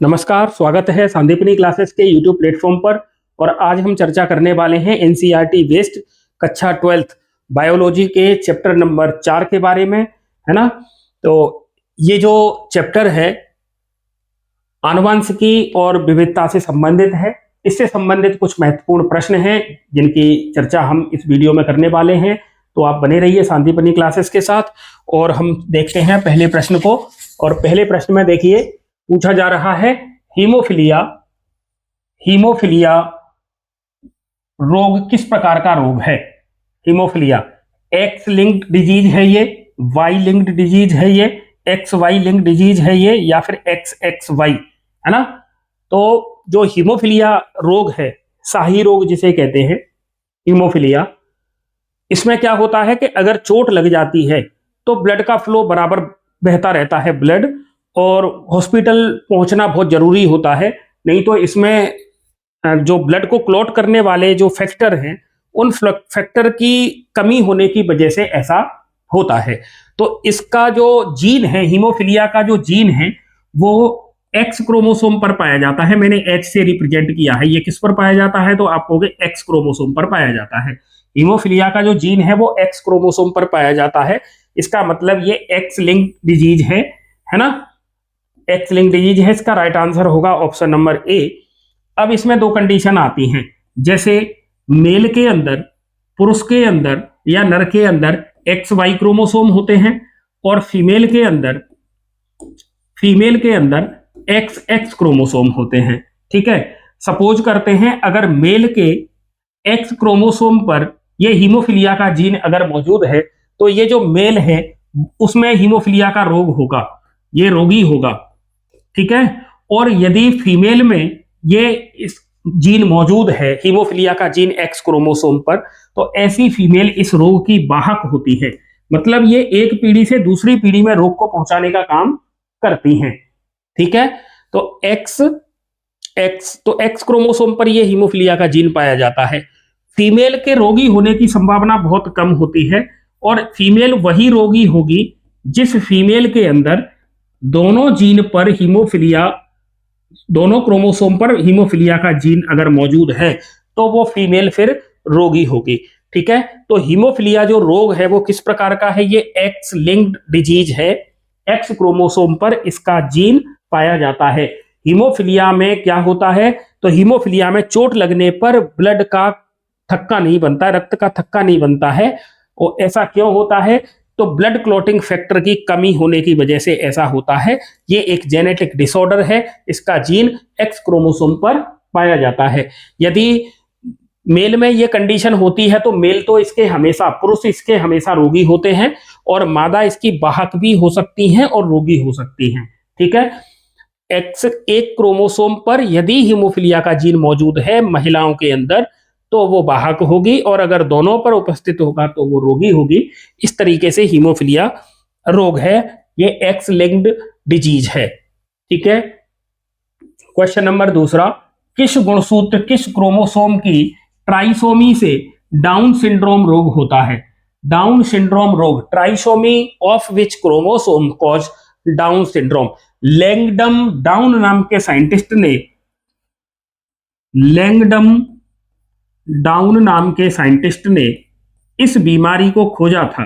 नमस्कार, स्वागत है सांदीपनी क्लासेस के यूट्यूब प्लेटफॉर्म पर। और आज हम चर्चा करने वाले हैं एनसीईआरटी वेस्ट कक्षा 12th बायोलॉजी के चैप्टर नंबर 4 के बारे में, है ना। तो ये जो चैप्टर है आनुवंशिकी और विविधता से संबंधित है। इससे संबंधित कुछ महत्वपूर्ण प्रश्न हैं जिनकी चर्चा हम इस वीडियो में करने वाले हैं। तो आप बने रहिए सांदीपनी क्लासेस के साथ और हम देखते हैं पहले प्रश्न को। और पहले प्रश्न में देखिए पूछा जा रहा है हीमोफिलिया रोग किस प्रकार का रोग है। हीमोफिलिया एक्स लिंक्ड डिजीज है ये, वाई लिंक्ड डिजीज है ये, एक्स वाई लिंक्ड डिजीज है ये, या फिर एक्स एक्स वाई, है ना। तो जो हीमोफिलिया रोग है, शाही रोग जिसे कहते हैं हीमोफिलिया, इसमें क्या होता है कि अगर चोट लग जाती है तो ब्लड का फ्लो बराबर बहता रहता है ब्लड, और हॉस्पिटल पहुंचना बहुत जरूरी होता है। नहीं तो इसमें जो ब्लड को क्लॉट करने वाले जो फैक्टर हैं उन फैक्टर की कमी होने की वजह से ऐसा होता है। तो इसका जो जीन है, हीमोफिलिया का जो जीन है वो एक्स क्रोमोसोम पर पाया जाता है। मैंने एच से रिप्रेजेंट किया है। ये किस पर पाया जाता है, तो आप कहोगे एक्स क्रोमोसोम पर पाया जाता है। हीमोफिलिया का जो जीन है वो एक्स क्रोमोसोम पर पाया जाता है। इसका मतलब ये एक्स लिंक्ड डिजीज है ना। एक्स लिंक्ड डिजीज है। इसका राइट आंसर होगा ऑप्शन नंबर ए। अब इसमें दो कंडीशन आती हैं, जैसे मेल के अंदर, पुरुष के अंदर या नर के अंदर एक्स वाई क्रोमोसोम होते हैं, और फीमेल के अंदर एक्स एक्स क्रोमोसोम होते हैं। ठीक है। सपोज करते हैं अगर मेल के एक्स क्रोमोसोम पर यह हीमोफिलिया का जीन अगर मौजूद है तो ये जो मेल है उसमें हीमोफिलिया का रोग होगा, ये रोगी होगा। ठीक है। और यदि फीमेल में ये इस जीन मौजूद है, हीमोफिलिया का जीन एक्स क्रोमोसोम पर, तो ऐसी फीमेल इस रोग की वाहक होती है। मतलब ये एक पीढ़ी से दूसरी पीढ़ी में रोग को पहुंचाने का काम करती हैं। ठीक है। तो एक्स क्रोमोसोम पर ये हीमोफिलिया का जीन पाया जाता है। फीमेल के रोगी होने की संभावना बहुत कम होती है, और फीमेल वही रोगी होगी जिस फीमेल के अंदर दोनों जीन पर हीमोफिलिया, दोनों क्रोमोसोम पर हीमोफिलिया का जीन अगर मौजूद है तो वो फीमेल फिर रोगी होगी। ठीक है। तो हीमोफिलिया जो रोग है वो किस प्रकार का है, ये एक्स लिंक्ड डिजीज है। एक्स क्रोमोसोम पर इसका जीन पाया जाता है। हीमोफिलिया में क्या होता है, तो हीमोफिलिया में चोट लगने पर ब्लड का थक्का नहीं बनता, रक्त का थक्का नहीं बनता है। और ऐसा क्यों होता है, तो ब्लड क्लॉटिंग फैक्टर की कमी होने की वजह से ऐसा होता है। ये एक जेनेटिक डिसऑर्डर है। इसका जीन एक्स क्रोमोसोम पर पाया जाता है। यदि मेल में ये कंडीशन होती है तो मेल तो इसके हमेशा, पुरुष इसके हमेशा रोगी होते हैं, और मादा इसकी वाहक भी हो सकती हैं और रोगी हो सकती हैं। ठीक है। एक्स एक क्रोमोसोम पर यदि हीमोफिलिया का जीन मौजूद है महिलाओं के अंदर तो वो वाहक होगी, और अगर दोनों पर उपस्थित होगा तो वो रोगी होगी। इस तरीके से हीमोफिलिया रोग है, ये एक्स लिंक्ड डिजीज है। ठीक है। क्वेश्चन नंबर दूसरा, किस गुणसूत्र, किस क्रोमोसोम की ट्राइसोमी से डाउन सिंड्रोम रोग होता है। डाउन सिंड्रोम रोग, trisomy of which chromosome cause Down syndrome. Langdon Down नाम के साइंटिस्ट ने, लैंगडम डाउन नाम के साइंटिस्ट ने इस बीमारी को खोजा था।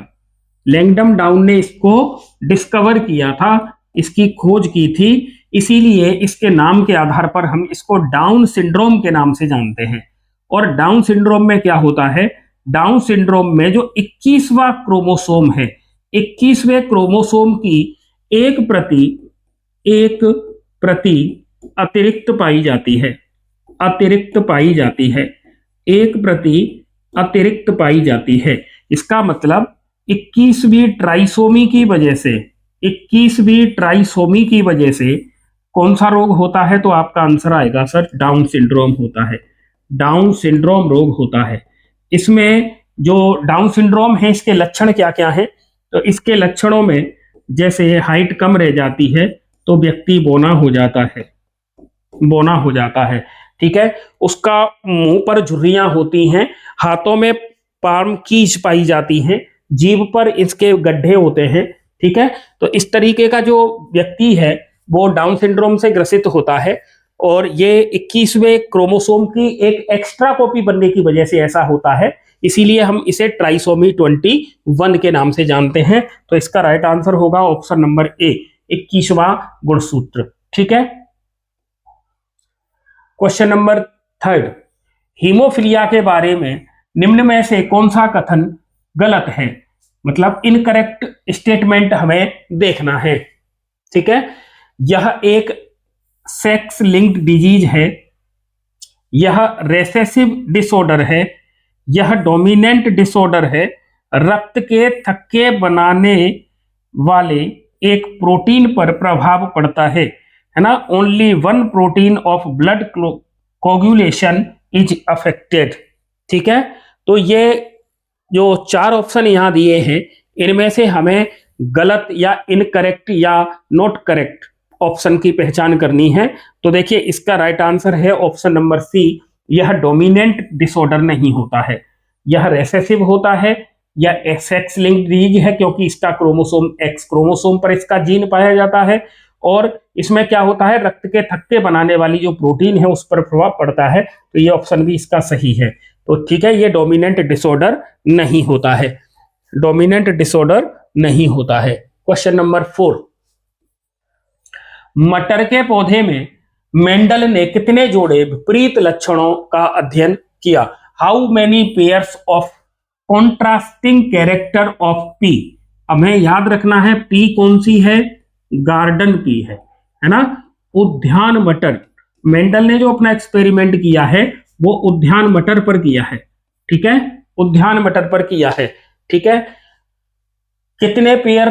लैंगडम डाउन ने इसको डिस्कवर किया था, इसकी खोज की थी, इसीलिए इसके नाम के आधार पर हम इसको डाउन सिंड्रोम के नाम से जानते हैं। और डाउन सिंड्रोम में क्या होता है, डाउन सिंड्रोम में जो 21वां क्रोमोसोम है, 21वें क्रोमोसोम की एक प्रति अतिरिक्त पाई जाती है, एक प्रति अतिरिक्त पाई जाती है। इसका मतलब 21वीं ट्राइसोमी की वजह से कौन सा रोग होता है, तो आपका आंसर आएगा सर डाउन सिंड्रोम होता है। डाउन सिंड्रोम रोग होता है। इसमें जो डाउन सिंड्रोम है इसके लक्षण क्या क्या है, तो इसके लक्षणों में जैसे हाइट कम रह जाती है तो व्यक्ति बौना हो जाता है। ठीक है। उसका मुंह पर झुर्रियां होती हैं, हाथों में पाम कीच पाई जाती हैं, जीभ पर इसके गड्ढे होते हैं। ठीक है। तो इस तरीके का जो व्यक्ति है वो डाउन सिंड्रोम से ग्रसित होता है और ये 21वें क्रोमोसोम की एक एक्स्ट्रा कॉपी बनने की वजह से ऐसा होता है, इसीलिए हम इसे ट्राइसोमी 21 के नाम से जानते हैं। तो इसका राइट आंसर होगा ऑप्शन नंबर ए, 21वां गुणसूत्र। ठीक है। क्वेश्चन नंबर 3, हीमोफिलिया के बारे में निम्न में से कौन सा कथन गलत है, मतलब इनकरेक्ट स्टेटमेंट हमें देखना है। ठीक है। यह एक सेक्स लिंक्ड डिजीज है, यह रेसेसिव डिसऑर्डर है, यह डोमिनेंट डिसऑर्डर है, रक्त के थक्के बनाने वाले एक प्रोटीन पर प्रभाव पड़ता है ना, only one protein of blood coagulation is affected. ठीक है। तो ये जो 4 ऑप्शन यहां दिए हैं, इनमें से हमें गलत या इनकरेक्ट या नॉट करेक्ट ऑप्शन की पहचान करनी है। तो देखिए इसका राइट आंसर है ऑप्शन नंबर सी, यह डोमिनेंट डिसऑर्डर नहीं होता है, यह रेसेसिव होता है या सेक्स लिंक्ड डिजीज है, क्योंकि इसका क्रोमोसोम एक्स क्रोमोसोम पर इसका जीन पाया जाता है और इसमें क्या होता है, रक्त के थक्के बनाने वाली जो प्रोटीन है उस पर प्रभाव पड़ता है। तो ये ऑप्शन भी इसका सही है। तो ठीक है, ये डोमिनेंट डिसऑर्डर नहीं होता है, डोमिनेंट डिसऑर्डर नहीं होता है। क्वेश्चन नंबर 4, मटर के पौधे में मेंडल ने कितने जोड़े विपरीत लक्षणों का अध्ययन किया? How many pairs of contrasting character of P. हमें याद रखना है पी कौन सी है, गार्डन पी है ना, उद्यान मटर। मेंडल ने जो अपना एक्सपेरिमेंट किया है वो उद्यान मटर पर किया है। ठीक है, उद्यान मटर पर किया है। ठीक है, कितने पेयर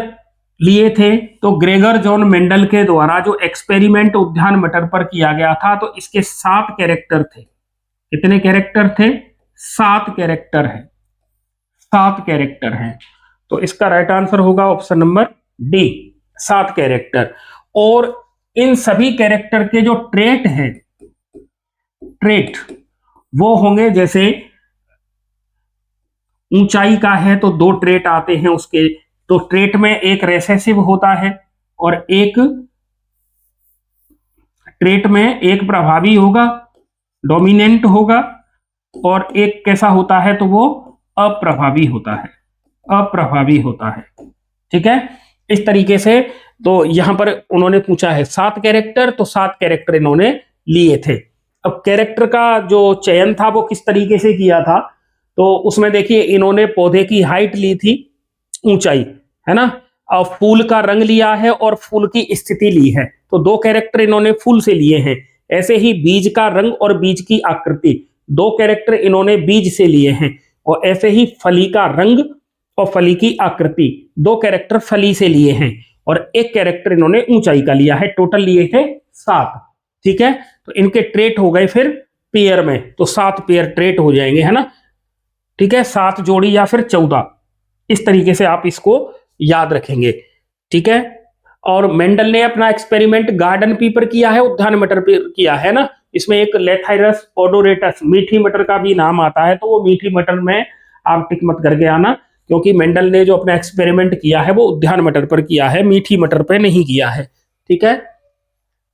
लिए थे? तो ग्रेगर जॉन मेंडल के द्वारा जो एक्सपेरिमेंट उद्यान मटर पर किया गया था, तो इसके 7 कैरेक्टर थे। कितने कैरेक्टर थे? 7 कैरेक्टर है, 7 कैरेक्टर हैं। तो इसका राइट आंसर होगा ऑप्शन नंबर डी, 7 कैरेक्टर। और इन सभी कैरेक्टर के जो ट्रेट हैं, ट्रेट वो होंगे, जैसे ऊंचाई का है तो 2 ट्रेट आते हैं उसके। तो ट्रेट में एक रेसेसिव होता है और एक ट्रेट में एक प्रभावी होगा, डोमिनेंट होगा, और एक कैसा होता है, तो वो अप्रभावी होता है, अप्रभावी होता है। ठीक है, इस तरीके से। तो यहां पर उन्होंने पूछा है 7 कैरेक्टर, तो 7 कैरेक्टर इन्होंने लिए थे। अब कैरेक्टर का जो चयन था वो किस तरीके से किया था, तो उसमें देखिए इन्होंने पौधे की हाइट ली थी, ऊंचाई है ना, और फूल का रंग लिया है और फूल की स्थिति ली है। तो 2 कैरेक्टर इन्होंने फूल से लिए हैं। ऐसे ही बीज का रंग और बीज की आकृति, 2 कैरेक्टर इन्होंने बीज से लिए हैं। और ऐसे ही फली का रंग और फली की आकृति, 2 कैरेक्टर फली से लिए हैं और 1 कैरेक्टर इन्होंने ऊंचाई का लिया है। टोटल लिए थे 7। ठीक है, तो इनके ट्रेट हो गए फिर पेयर में, तो 7 पेयर ट्रेट हो जाएंगे, है ना। ठीक है, 7 जोड़ी या फिर 14, इस तरीके से आप इसको याद रखेंगे। ठीक है, और मेंडल ने अपना एक्सपेरिमेंट गार्डन पी पर किया है, उद्यान मटर पर किया है ना। इसमें एक लेथाइरस ओडोरेटस, मीठी मटर का भी नाम आता है, तो वो मीठी मटर में आप टिक मत करके आना, क्योंकि मेंडल ने जो अपना एक्सपेरिमेंट किया है वो उद्यान मटर पर किया है, मीठी मटर पर नहीं किया है। ठीक है,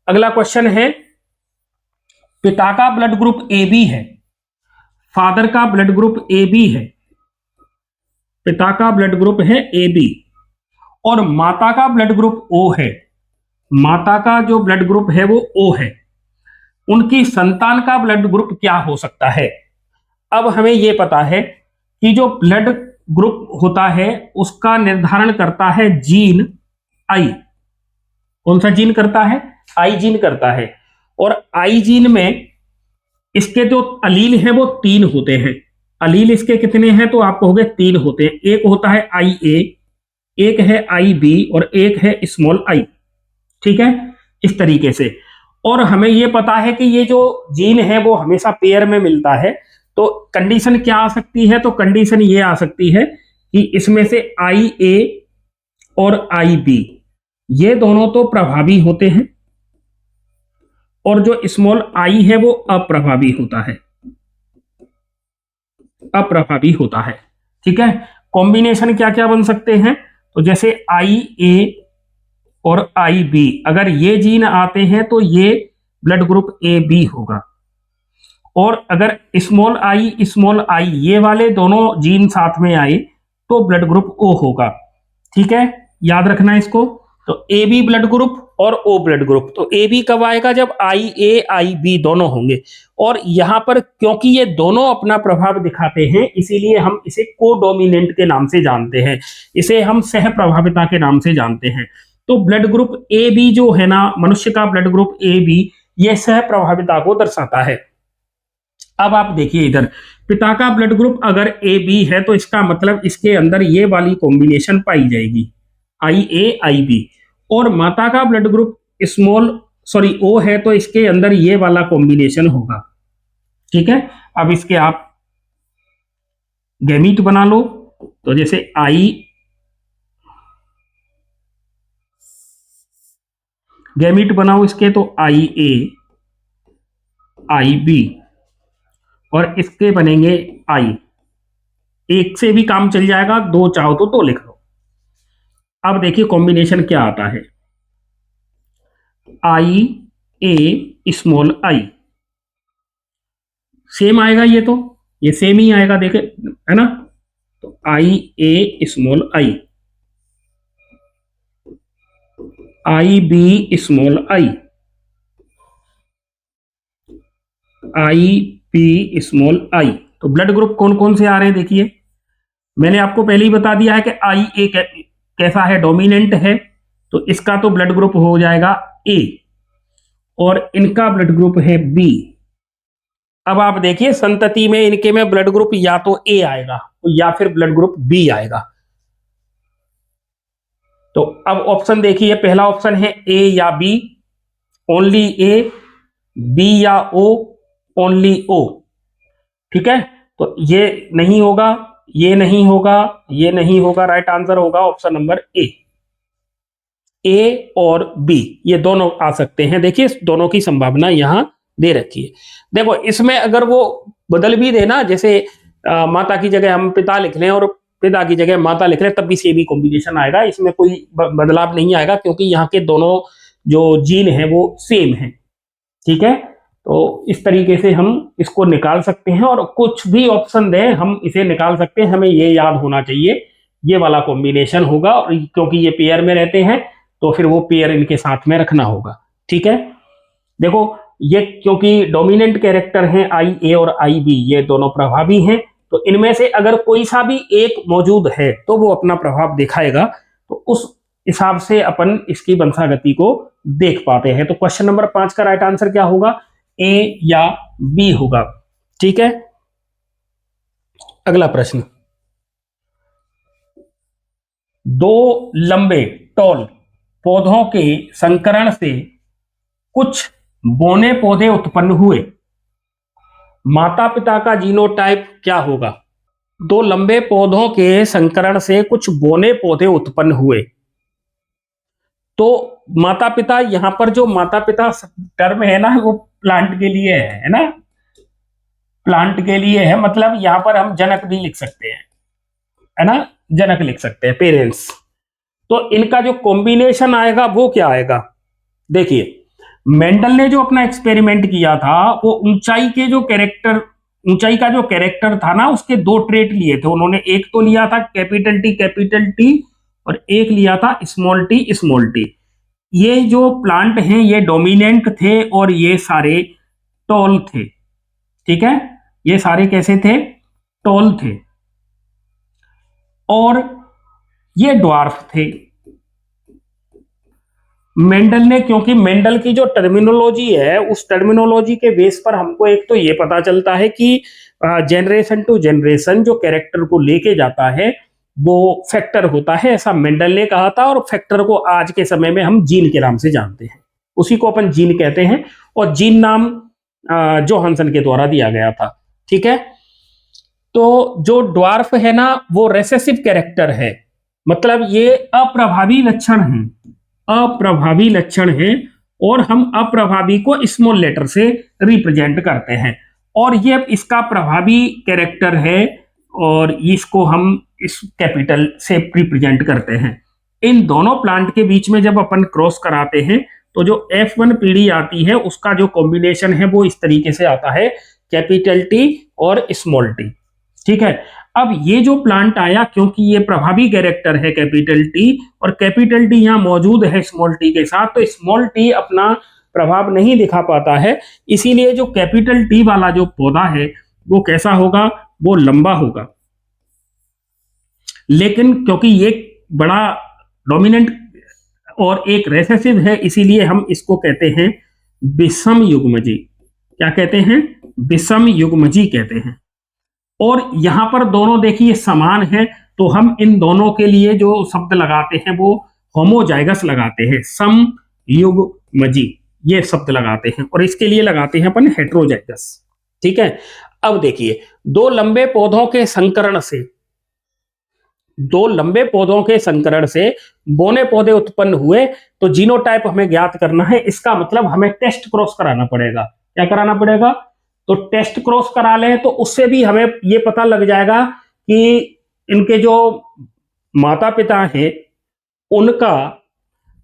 अगला क्वेश्चन है, पिता का ब्लड ग्रुप ए बी है, फादर का ब्लड ग्रुप ए बी है, पिता का ब्लड ग्रुप है ए बी, और माता का ब्लड ग्रुप ओ है, माता का जो ब्लड ग्रुप है वो ओ है, उनकी संतान का ब्लड ग्रुप क्या हो सकता है? अब हमें यह पता है कि जो ब्लड ग्रुप होता है उसका निर्धारण करता है जीन आई। कौन सा जीन करता है? आई जीन करता है। और आई जीन में इसके जो अलील हैं वो 3 होते हैं। अलील इसके कितने हैं? तो आप कहोगे 3 होते हैं। एक होता है आई ए, एक है आई बी और एक है स्मॉल आई। ठीक है, इस तरीके से। और हमें यह पता है कि ये जो जीन है वो हमेशा पेयर में मिलता है। तो कंडीशन क्या आ सकती है? तो कंडीशन ये आ सकती है कि इसमें से आई ए और आई बी ये दोनों तो प्रभावी होते हैं और जो स्मॉल आई है वो अप्रभावी होता है, अप्रभावी होता है। ठीक है, कॉम्बिनेशन क्या क्या बन सकते हैं? तो जैसे आई ए और आई बी, अगर ये जीन आते हैं तो ये ब्लड ग्रुप ए बी होगा। और अगर स्मॉल आई ये वाले दोनों जीन साथ में आए तो ब्लड ग्रुप ओ होगा। ठीक है, याद रखना इसको। तो ए बी ब्लड ग्रुप और ओ ब्लड ग्रुप। तो ए बी कब आएगा? जब आई ए आई बी दोनों होंगे। और यहां पर क्योंकि ये दोनों अपना प्रभाव दिखाते हैं, इसीलिए हम इसे कोडोमिनेंट के नाम से जानते हैं, इसे हम सह प्रभाविता के नाम से जानते हैं। तो ब्लड ग्रुप ए बी जो है ना, मनुष्य का ब्लड ग्रुप ए बी, ये सह प्रभाविता को दर्शाता है। अब आप देखिए इधर, पिता का ब्लड ग्रुप अगर ए बी है तो इसका मतलब इसके अंदर ये वाली कॉम्बिनेशन पाई जाएगी, आई ए आई बी। और माता का ब्लड ग्रुप ओ है तो इसके अंदर ये वाला कॉम्बिनेशन होगा। ठीक है, अब इसके आप गैमीट बना लो। तो जैसे गैमीट बनाओ इसके, तो आई ए आई बी, और इसके बनेंगे आई। एक से भी काम चल जाएगा, दो चाहो तो दो लिख लो। अब देखिए कॉम्बिनेशन क्या आता है, आई ए स्मॉल आई, सेम आएगा, ये सेम ही आएगा, देखे है ना। तो I A small I B small I B small I. तो ब्लड ग्रुप कौन कौन से आ रहे हैं देखिए, मैंने आपको पहले ही बता दिया है कि आई ए कैसा है, डोमिनेंट है, तो इसका तो ब्लड ग्रुप हो जाएगा ए, और इनका ब्लड ग्रुप है बी। अब आप देखिए संतति में इनके में ब्लड ग्रुप या तो ए आएगा या फिर ब्लड ग्रुप बी आएगा। तो अब ऑप्शन देखिए, पहला ऑप्शन है ए या बी, ओनली ए, बी या ओ, ओनली ओ। ठीक है, तो ये नहीं होगा, ये नहीं होगा, ये नहीं होगा, राइट आंसर होगा ऑप्शन नंबर ए और बी, ये दोनों आ सकते हैं। देखिए दोनों की संभावना यहां दे रखी है। देखो इसमें अगर वो बदल भी देना, जैसे माता की जगह हम पिता लिख लें और पिता की जगह माता लिख लें, तब भी सेम ही कॉम्बिनेशन आएगा, इसमें कोई बदलाव नहीं आएगा, क्योंकि यहाँ के दोनों जो जीन है वो सेम है। ठीक है, तो इस तरीके से हम इसको निकाल सकते हैं, और कुछ भी ऑप्शन दें हम इसे निकाल सकते हैं। हमें ये याद होना चाहिए ये वाला कॉम्बिनेशन होगा, और क्योंकि ये पेयर में रहते हैं तो फिर वो पेयर इनके साथ में रखना होगा। ठीक है, देखो ये क्योंकि डोमिनेंट कैरेक्टर हैं आई ए और आई बी, ये दोनों प्रभावी हैं, तो इनमें से अगर कोई सा भी एक मौजूद है तो वो अपना प्रभाव दिखाएगा। तो उस हिसाब से अपन इसकी वंशागति को देख पाते हैं। तो क्वेश्चन नंबर 5 का राइट आंसर क्या होगा, ए या बी होगा। ठीक है, अगला प्रश्न, दो लंबे टॉल पौधों के संकरण से कुछ बोने पौधे उत्पन्न हुए, माता पिता का जीनोटाइप क्या होगा? दो लंबे पौधों के संकरण से कुछ बोने पौधे उत्पन्न हुए, तो माता पिता, यहां पर जो माता पिता टर्म है ना, वो प्लांट के लिए है ना, प्लांट के लिए है, मतलब यहां पर हम जनक भी लिख सकते हैं, है ना, जनक लिख सकते हैं, पेरेंट्स। तो इनका जो कॉम्बिनेशन आएगा वो क्या आएगा, देखिए मेंडल ने जो अपना एक्सपेरिमेंट किया था, वो ऊंचाई का जो कैरेक्टर था ना, उसके दो ट्रेट लिए थे उन्होंने। एक तो लिया था कैपिटल टी, और एक लिया था स्मॉल टी। ये जो प्लांट हैं ये डोमिनेंट थे और ये सारे टॉल थे। ठीक है, ये सारे कैसे थे, टॉल थे, और ये ड्वार्फ थे। मेंडल ने, क्योंकि मेंडल की जो टर्मिनोलॉजी है, उस टर्मिनोलॉजी के बेस पर हमको एक तो ये पता चलता है कि जनरेशन टू जनरेशन जो कैरेक्टर को लेके जाता है वो फैक्टर होता है, ऐसा मेंडल ने कहा था। और फैक्टर को आज के समय में हम जीन के नाम से जानते हैं, उसी को अपन जीन कहते हैं, और जीन नाम जोहानसन के द्वारा दिया गया था। ठीक है, तो जो ड्वार्फ है ना, वो रेसेसिव कैरेक्टर है, मतलब ये अप्रभावी लक्षण है, और हम अप्रभावी को स्मॉल लेटर से रिप्रेजेंट करते हैं, और ये इसका प्रभावी कैरेक्टर है, और इसको हम इस कैपिटल से रिप्रेजेंट करते हैं। इन दोनों प्लांट के बीच में जब अपन क्रॉस कराते हैं तो जो F1 पीढ़ी आती है उसका जो कॉम्बिनेशन है वो इस तरीके से आता है, कैपिटल टी और स्मॉल टी। ठीक है, अब ये जो प्लांट आया, क्योंकि ये प्रभावी कैरेक्टर है कैपिटल टी और कैपिटल टी यहाँ मौजूद है स्मॉल टी के साथ, तो स्मॉल टी अपना प्रभाव नहीं दिखा पाता है, इसीलिए जो कैपिटल टी वाला जो पौधा है वो कैसा होगा, वो लंबा होगा। लेकिन क्योंकि ये बड़ा डोमिनेंट और एक रेसेसिव है, इसीलिए हम इसको कहते हैं विषम युग्मजी। क्या कहते हैं? विषम युग्मजी कहते हैं। और यहां पर दोनों देखिए समान है, तो हम इन दोनों के लिए जो शब्द लगाते हैं वो होमोजाइगस लगाते हैं, सम युग्मजी ये शब्द लगाते हैं, और इसके लिए लगाते हैं अपन हेट्रोजाइगस। ठीक है, अब देखिए दो लंबे पौधों के संकरण से बोने पौधे उत्पन्न हुए, तो जीनोटाइप हमें ज्ञात करना है। इसका मतलब हमें टेस्ट क्रॉस कराना पड़ेगा। क्या कराना पड़ेगा? तो टेस्ट क्रॉस करा लें तो उससे भी हमें ये पता लग जाएगा कि इनके जो माता पिता हैं उनका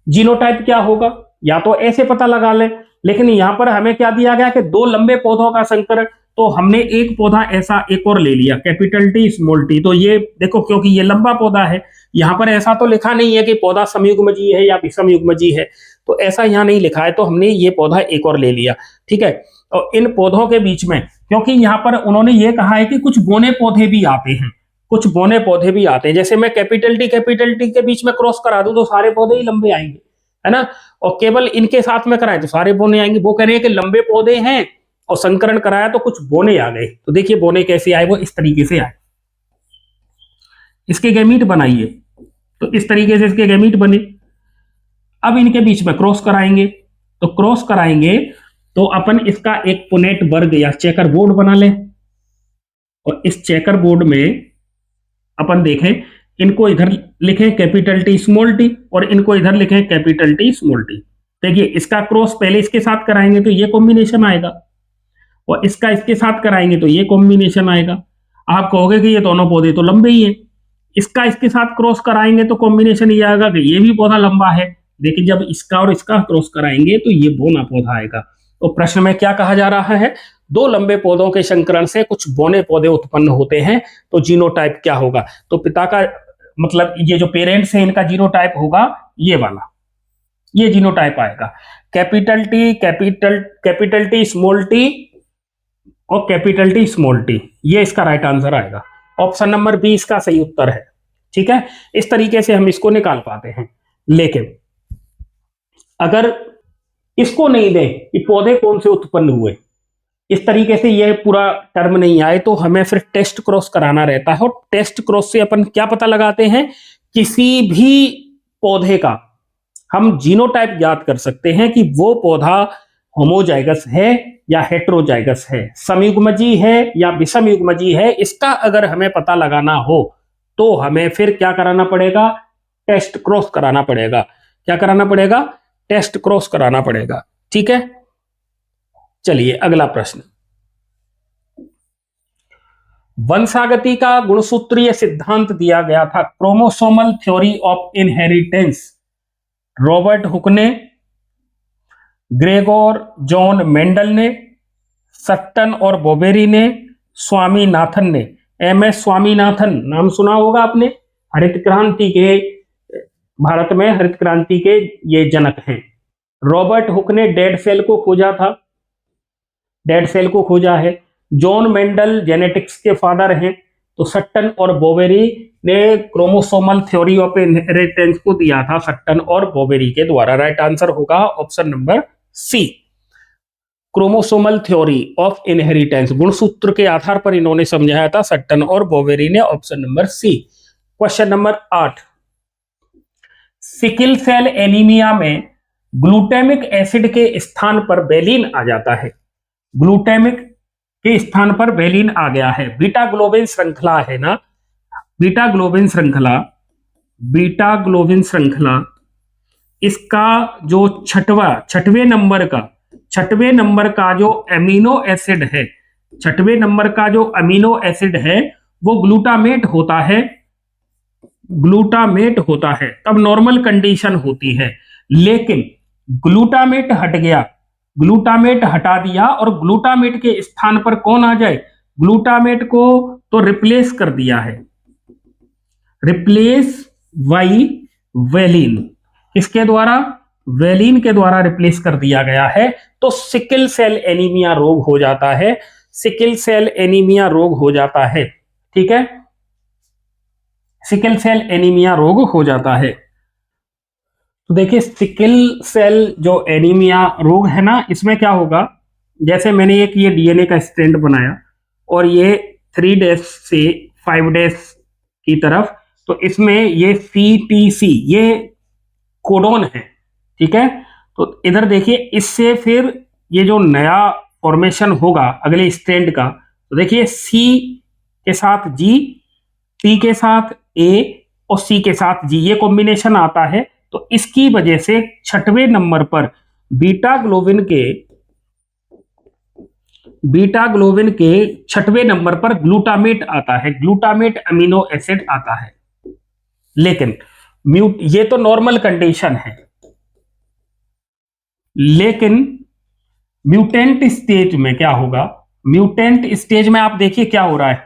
जीनोटाइप क्या होगा, या तो ऐसे पता लगा लें। लेकिन यहां पर हमें क्या दिया गया कि दो लंबे पौधों का संकरण, तो हमने एक पौधा ऐसा एक और ले लिया, कैपिटल टी स्मॉल टी। तो ये देखो, क्योंकि ये लंबा पौधा है, यहां पर ऐसा तो लिखा नहीं है कि पौधा समयुग्मजी है या विषमयुग्मजी है, तो ऐसा यहां नहीं लिखा है, तो हमने ये पौधा एक और ले लिया। ठीक है, और इन पौधों के बीच में, क्योंकि यहां पर उन्होंने ये कहा है कि कुछ बोने पौधे भी आते हैं, जैसे मैं कैपिटल टी के बीच में क्रॉस करा दूं तो सारे पौधे ही लंबे आएंगे, है ना, और केवल इनके साथ में कराएं तो सारे बोने आएंगे। वो कह रहे हैं कि लंबे पौधे हैं और संकरण कराया तो कुछ बोने आ गए। तो देखिए बोने कैसे आए, वो इस तरीके से आए। इसके गैमीट बनाइए, तो इस तरीके से इसके गैमीट बने। अब इनके बीच में क्रॉस कराएंगे, तो अपन इसका एक पुनेट वर्ग या चेकर बोर्ड बना लें, और इस चेकर बोर्ड में अपन देखें, इनको इधर लिखें कैपिटल टी स्मॉल टी और इनको इधर लिखें कैपिटल टी स्मॉल टी। देखिए इसका क्रॉस पहले इसके साथ कराएंगे तो ये कॉम्बिनेशन आएगा, और इसका इसके साथ कराएंगे तो ये कॉम्बिनेशन आएगा। आप कहोगे कि ये दोनों पौधे तो लंबे ही हैं, इसका इसके साथ क्रॉस कराएंगे तो कॉम्बिनेशन ये आएगा कि ये भी पौधा लंबा है, लेकिन जब इसका और इसका क्रॉस कराएंगे तो ये बोना पौधा आएगा। तो प्रश्न में क्या कहा जा रहा है? दो लंबे पौधों के संकरण से कुछ बोने पौधे उत्पन्न होते हैं, तो जीनोटाइप क्या होगा? तो पिता का मतलब ये जो पेरेंट्स है इनका जीनोटाइप होगा ये वाला, ये जीनोटाइप आएगा, कैपिटल टी स्मॉल टी और कैपिटल टी स्मॉल टी, ये इसका राइट आंसर आएगा। ऑप्शन नंबर बी इसका सही उत्तर है। ठीक है, इस तरीके से हम इसको निकाल पाते हैं। लेकिन अगर इसको नहीं दें कि पौधे कौन से उत्पन्न हुए, इस तरीके से ये पूरा टर्म नहीं आए, तो हमें फिर टेस्ट क्रॉस कराना रहता है। और टेस्ट क्रॉस से अपन क्या पता लगाते हैं? किसी भी पौधे का हम जीनोटाइप ज्ञात कर सकते हैं कि वो पौधा होमोजाइगस है या हेट्रोजाइगस है, समयुग्मजी है या विषमयुग्मजी है। इसका अगर हमें पता लगाना हो तो हमें फिर क्या कराना पड़ेगा? टेस्ट क्रॉस कराना पड़ेगा। क्या कराना पड़ेगा? टेस्ट क्रॉस कराना पड़ेगा। ठीक है, चलिए अगला प्रश्न। वंशागति का गुणसूत्रीय सिद्धांत दिया गया था, chromosomal theory of inheritance, Robert Hooke ने, ग्रेगोर जॉन मेंडल ने, सट्टन और बोबेरी ने, स्वामीनाथन ने। एमएस स्वामीनाथन नाम सुना होगा आपने, हरित क्रांति के, भारत में हरित क्रांति के ये जनक हैं। रॉबर्ट हुक ने डेड सेल को खोजा है। जॉन मेंडल जेनेटिक्स के फादर हैं। तो सट्टन और बोबेरी ने क्रोमोसोमल थ्योरी ऑफ इनहेरिटेंस को दिया था, सट्टन और बोबेरी के द्वारा। राइट आंसर होगा option number C, chromosomal theory of inheritance, गुणसूत्र के आधार पर इन्होंने समझाया था, सट्टन और बोबेरी ने। Option number C. Question number 8, sickle cell anaemia में ग्लूटामिक एसिड के स्थान पर वेलिन आ जाता है। ग्लूटामिक के स्थान पर वेलिन आ गया है। बीटा ग्लोबिन श्रृंखला है ना, बीटा ग्लोबिन श्रृंखला, इसका जो छठवें नंबर का जो अमीनो एसिड है, वो ग्लूटामेट होता है। ग्लूटामेट होता है तब नॉर्मल कंडीशन होती है। लेकिन ग्लूटामेट हट गया, ग्लूटामेट हटा दिया और ग्लूटामेट के स्थान पर कौन आ जाए, ग्लूटामेट को तो रिप्लेस कर दिया है, रिप्लेस बाई वेलिन, किसके द्वारा, वेलिन के द्वारा रिप्लेस कर दिया गया है। तो सिकल सेल एनीमिया रोग हो जाता है, सिकल सेल एनीमिया रोग हो जाता है। ठीक है, सिकल सेल एनीमिया रोग हो जाता है। तो देखिए सिकल सेल जो एनीमिया रोग है ना, इसमें क्या होगा, जैसे मैंने एक ये डीएनए का स्ट्रैंड बनाया और ये 3 डैश से 5 डैश की तरफ, तो इसमें ये CTC ये कोडोन है। ठीक है, तो इधर देखिए इससे फिर ये जो नया फॉर्मेशन होगा अगले स्ट्रैंड का, तो देखिए C के साथ G, T के साथ A और C के साथ G, ये कॉम्बिनेशन आता है। तो इसकी वजह से 6वें नंबर पर बीटा ग्लोबिन के 6वें नंबर पर ग्लूटामेट आता है, ग्लूटामेट अमीनो एसिड आता है। लेकिन ये तो नॉर्मल कंडीशन है, लेकिन म्यूटेंट स्टेज में क्या होगा, म्यूटेंट स्टेज में आप देखिए क्या हो रहा है,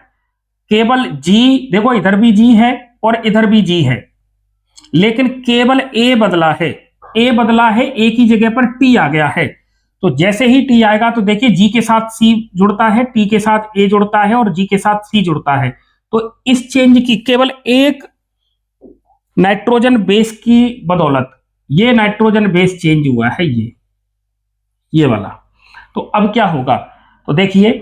केवल G, देखो इधर भी G है और इधर भी G है, लेकिन केवल A बदला है, A बदला है, A की जगह पर T आ गया है। तो जैसे ही T आएगा तो देखिए G के साथ C जुड़ता है, T के साथ A जुड़ता है और G के साथ C जुड़ता है। तो इस चेंज की केवल एक नाइट्रोजन बेस की बदौलत ये नाइट्रोजन बेस चेंज हुआ है, ये वाला। तो अब क्या होगा, तो देखिए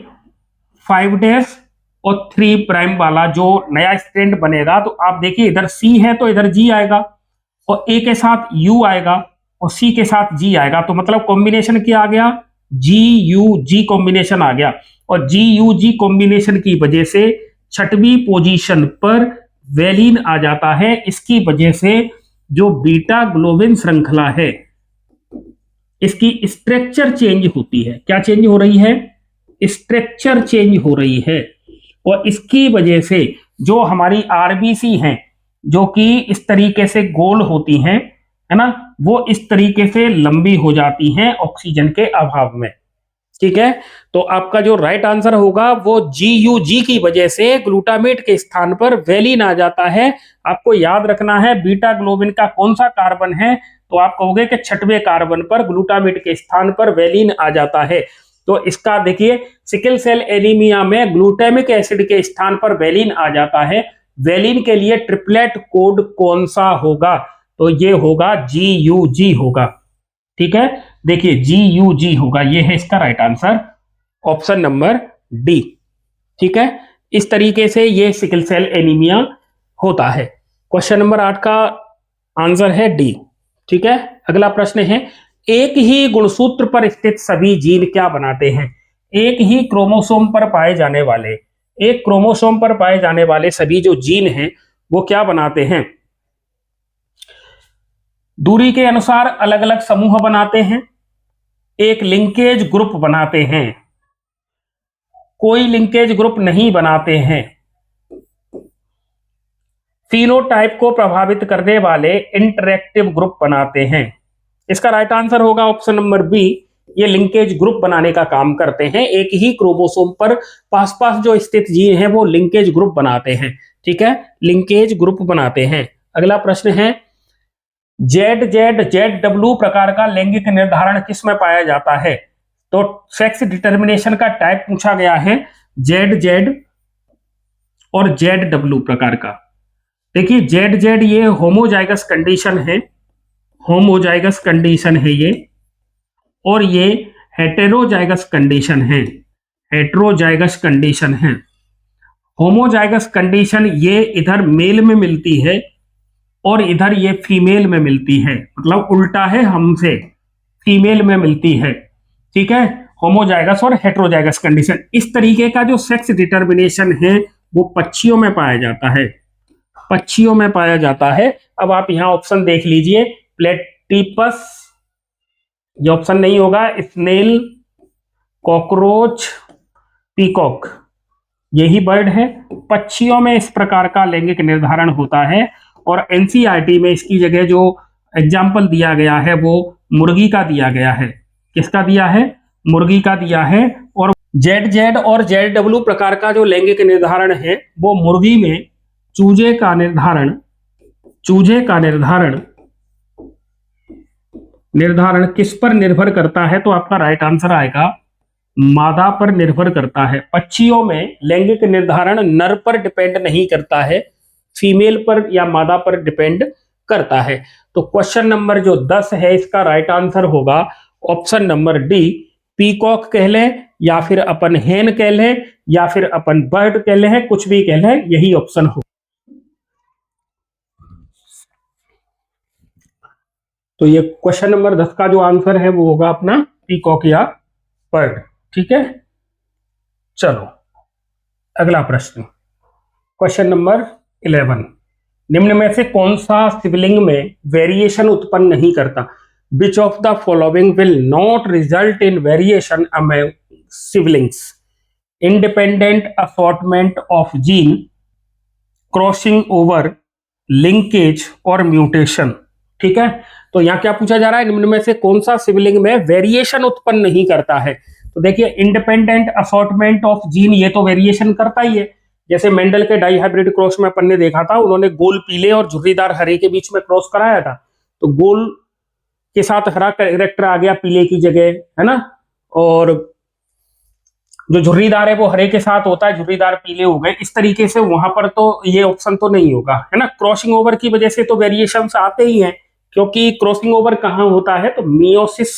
5 डैश और 3 प्राइम वाला जो नया स्ट्रैंड बनेगा, तो आप देखिए इधर C है तो इधर G आएगा और A के साथ U आएगा और C के साथ G आएगा। तो मतलब कॉम्बिनेशन क्या आ गया, GUG कॉम्बिनेशन आ गया। और GUG कॉम्बिनेशन की वजह से 6वीं पोजीशन पर वेलिन आ जाता है। इसकी वजह से जो बीटा ग्लोबिन श्रृंखला है इसकी स्ट्रक्चर चेंज होती है। क्या चेंज हो रही है, स्ट्रक्चर चेंज हो रही है। और इसकी वजह से जो हमारी आरबीसी हैं जो कि इस तरीके से गोल होती हैं, है ना, वो इस तरीके से लंबी हो जाती हैं ऑक्सीजन के अभाव में। ठीक है, तो आपका जो राइट आंसर होगा वो GUG की वजह से ग्लूटामेट के स्थान पर वेलिन आ जाता है। आपको याद रखना है बीटा ग्लोबिन का कौन सा कार्बन है, तो आप कहोगे कि 6वें कार्बन पर ग्लूटामेट के स्थान पर वेलिन आ जाता है। तो इसका देखिए सिकल सेल एनीमिया में ग्लूटामिक एसिड के स्थान पर वेलिन आ जाता है। वेलिन के लिए ट्रिपलेट कोड कौन सा होगा, तो ये होगा GUG होगा। ठीक है, देखिए GUG होगा, ये है इसका right answer, option number D. ठीक है, इस तरीके से ये सिकल सेल एनीमिया होता है। क्वेश्चन नंबर 8 का आंसर है डी। ठीक है, अगला प्रश्न है, एक ही गुणसूत्र पर स्थित सभी जीन क्या बनाते हैं। एक ही क्रोमोसोम पर पाए जाने वाले, एक क्रोमोसोम पर पाए जाने वाले सभी जो जीन हैं वो क्या बनाते हैं, दूरी के अनुसार अलग अलग समूह बनाते हैं, एक लिंकेज ग्रुप बनाते हैं, कोई लिंकेज ग्रुप नहीं बनाते हैं, फिनोटाइप को प्रभावित करने वाले इंटरैक्टिव ग्रुप बनाते हैं। इसका राइट आंसर होगा ऑप्शन नंबर बी, ये लिंकेज ग्रुप बनाने का काम करते हैं। एक ही क्रोमोसोम पर पास पास जो स्थित जीन है वो लिंकेज ग्रुप बनाते हैं। ठीक है, लिंकेज ग्रुप बनाते हैं। अगला प्रश्न है, ZZ प्रकार का लैंगिक निर्धारण किस में पाया जाता है। तो सेक्स डिटर्मिनेशन का टाइप पूछा गया है, ZZ और ZW प्रकार का। देखिए ZZ ये होमोजाइगस कंडीशन है, होमोजाइगस कंडीशन है ये, और ये हेटेरोजाइगस कंडीशन है, हेटेरोजाइगस कंडीशन है। होमोजाइगस कंडीशन ये इधर मेल में मिलती है और इधर ये फीमेल में मिलती है, मतलब उल्टा है हमसे, फीमेल में मिलती है। ठीक है, होमोजाइगस और हेटेरोजाइगस कंडीशन। इस तरीके का जो सेक्स डिटर्मिनेशन है वो पक्षियों में पाया जाता है, पक्षियों में पाया जाता है। अब आप यहां ऑप्शन देख लीजिए, प्लेटिपस, ये ऑप्शन नहीं होगा, स्नेल, कॉकरोच, पीकॉक, यही बर्ड है। पक्षियों में इस प्रकार का लैंगिक निर्धारण होता है और एनसीईआरटी में इसकी जगह जो एग्जाम्पल दिया गया है वो मुर्गी का दिया गया है। किसका दिया है? मुर्गी का दिया है। और जेड और जेडडब्ल्यू प्रकार का जो लैंगिक निर्धारण है वो मुर्गी में चूजे का निर्धारण किस पर निर्भर करता है? तो आपका राइट आंसर आएगा मादा पर निर्भर करता है। पक्षियों में लैंगिक निर्धारण नर पर डिपेंड नहीं करता है, फीमेल पर या मादा पर डिपेंड करता है। तो क्वेश्चन नंबर जो 10 है इसका राइट आंसर होगा ऑप्शन नंबर डी, पीकॉक कह लें या फिर अपन हेन कह लें या फिर अपन बर्ड कह लें, कुछ भी कह लें, यही ऑप्शन हो। तो ये क्वेश्चन नंबर 10 का जो आंसर है वो होगा अपना पीकॉक या बर्ड। ठीक है, चलो अगला प्रश्न, क्वेश्चन नंबर 11, निम्न में से कौन सा सिबलिंग में वेरिएशन उत्पन्न नहीं करता? Which of the following will not result in variation among siblings? Independent assortment of gene, crossing over, linkage और म्यूटेशन। ठीक है, तो यहां क्या पूछा जा रहा है? निम्न में से कौन सा सिबलिंग में वेरिएशन उत्पन्न नहीं करता है? तो देखिए, इंडिपेंडेंट असॉर्टमेंट ऑफ जीन ये तो वेरिएशन करता ही है। जैसे मेंडल के डाई हाइब्रिड क्रॉस में अपन ने देखा था, उन्होंने गोल पीले और झुर्रीदार हरे के बीच में क्रॉस कराया था, तो गोल के साथ हरा कैरेक्टर आ गया पीले की जगह, है ना, और जो झुर्रीदार है वो हरे के साथ होता है, झुर्रीदार पीले हो गए। इस तरीके से वहां पर तो ये ऑप्शन तो नहीं होगा, है ना। क्रॉसिंग ओवर की वजह से तो वेरिएशन आते ही हैं, क्योंकि क्रॉसिंग ओवर कहां होता है? तो मियोसिस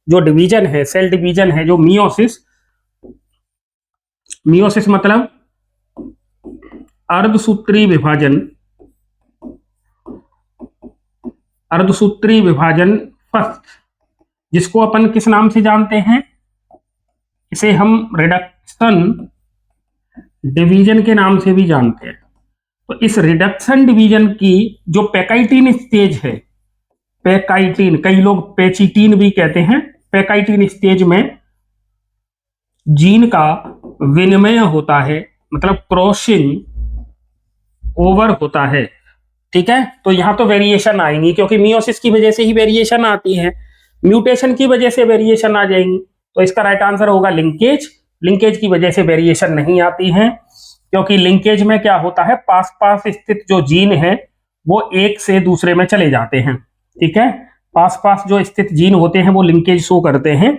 जो डिवीजन है, सेल डिवीजन है, जो मियोसिस मतलब अर्धसूत्री विभाजन फर्स्ट, जिसको अपन किस नाम से जानते हैं? इसे हम रिडक्शन डिवीजन के नाम से भी जानते हैं। तो इस रिडक्शन डिवीजन की जो पैकाइटिन स्टेज है, पैकाइटिन, कई लोग पेचिटिन भी कहते हैं, पैकाइटिन स्टेज में जीन का विनिमय होता है, मतलब क्रॉसिंग ओवर होता है। ठीक है, तो यहां तो वेरिएशन आएंगी, क्योंकि मियोसिस की वजह से ही वेरिएशन आती है, म्यूटेशन की वजह से वेरिएशन आ जाएंगी। तो इसका राइट आंसर होगा लिंकेज। लिंकेज की वजह से वेरिएशन नहीं आती है, क्योंकि लिंकेज में क्या होता है, पास पास स्थित जो जीन है वो एक से दूसरे में चले जाते हैं। ठीक है, पास पास जो स्थित जीन होते हैं वो लिंकेज शो करते हैं।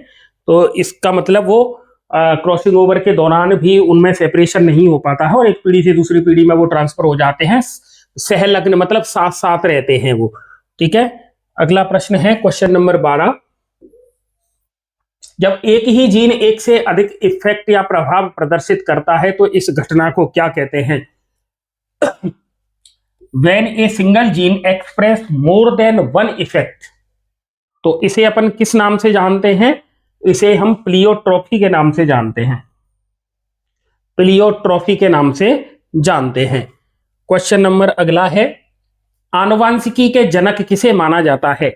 तो इसका मतलब वो क्रॉसिंग ओवर के दौरान भी उनमें सेपरेशन नहीं हो पाता है और एक पीढ़ी से दूसरी पीढ़ी में वो ट्रांसफर हो जाते हैं, सहलग्न मतलब साथ साथ रहते हैं वो। ठीक है, अगला प्रश्न है क्वेश्चन नंबर 12, जब एक ही जीन एक से अधिक इफेक्ट या प्रभाव प्रदर्शित करता है तो इस घटना को क्या कहते हैं? When a single gene express more than one effect, तो इसे अपन किस नाम से जानते हैं? इसे हम प्लियोट्रॉफी के नाम से जानते हैं, प्लियोट्रॉफी के नाम से जानते हैं। क्वेश्चन नंबर अगला है, आनुवांशिकी के जनक किसे माना जाता है?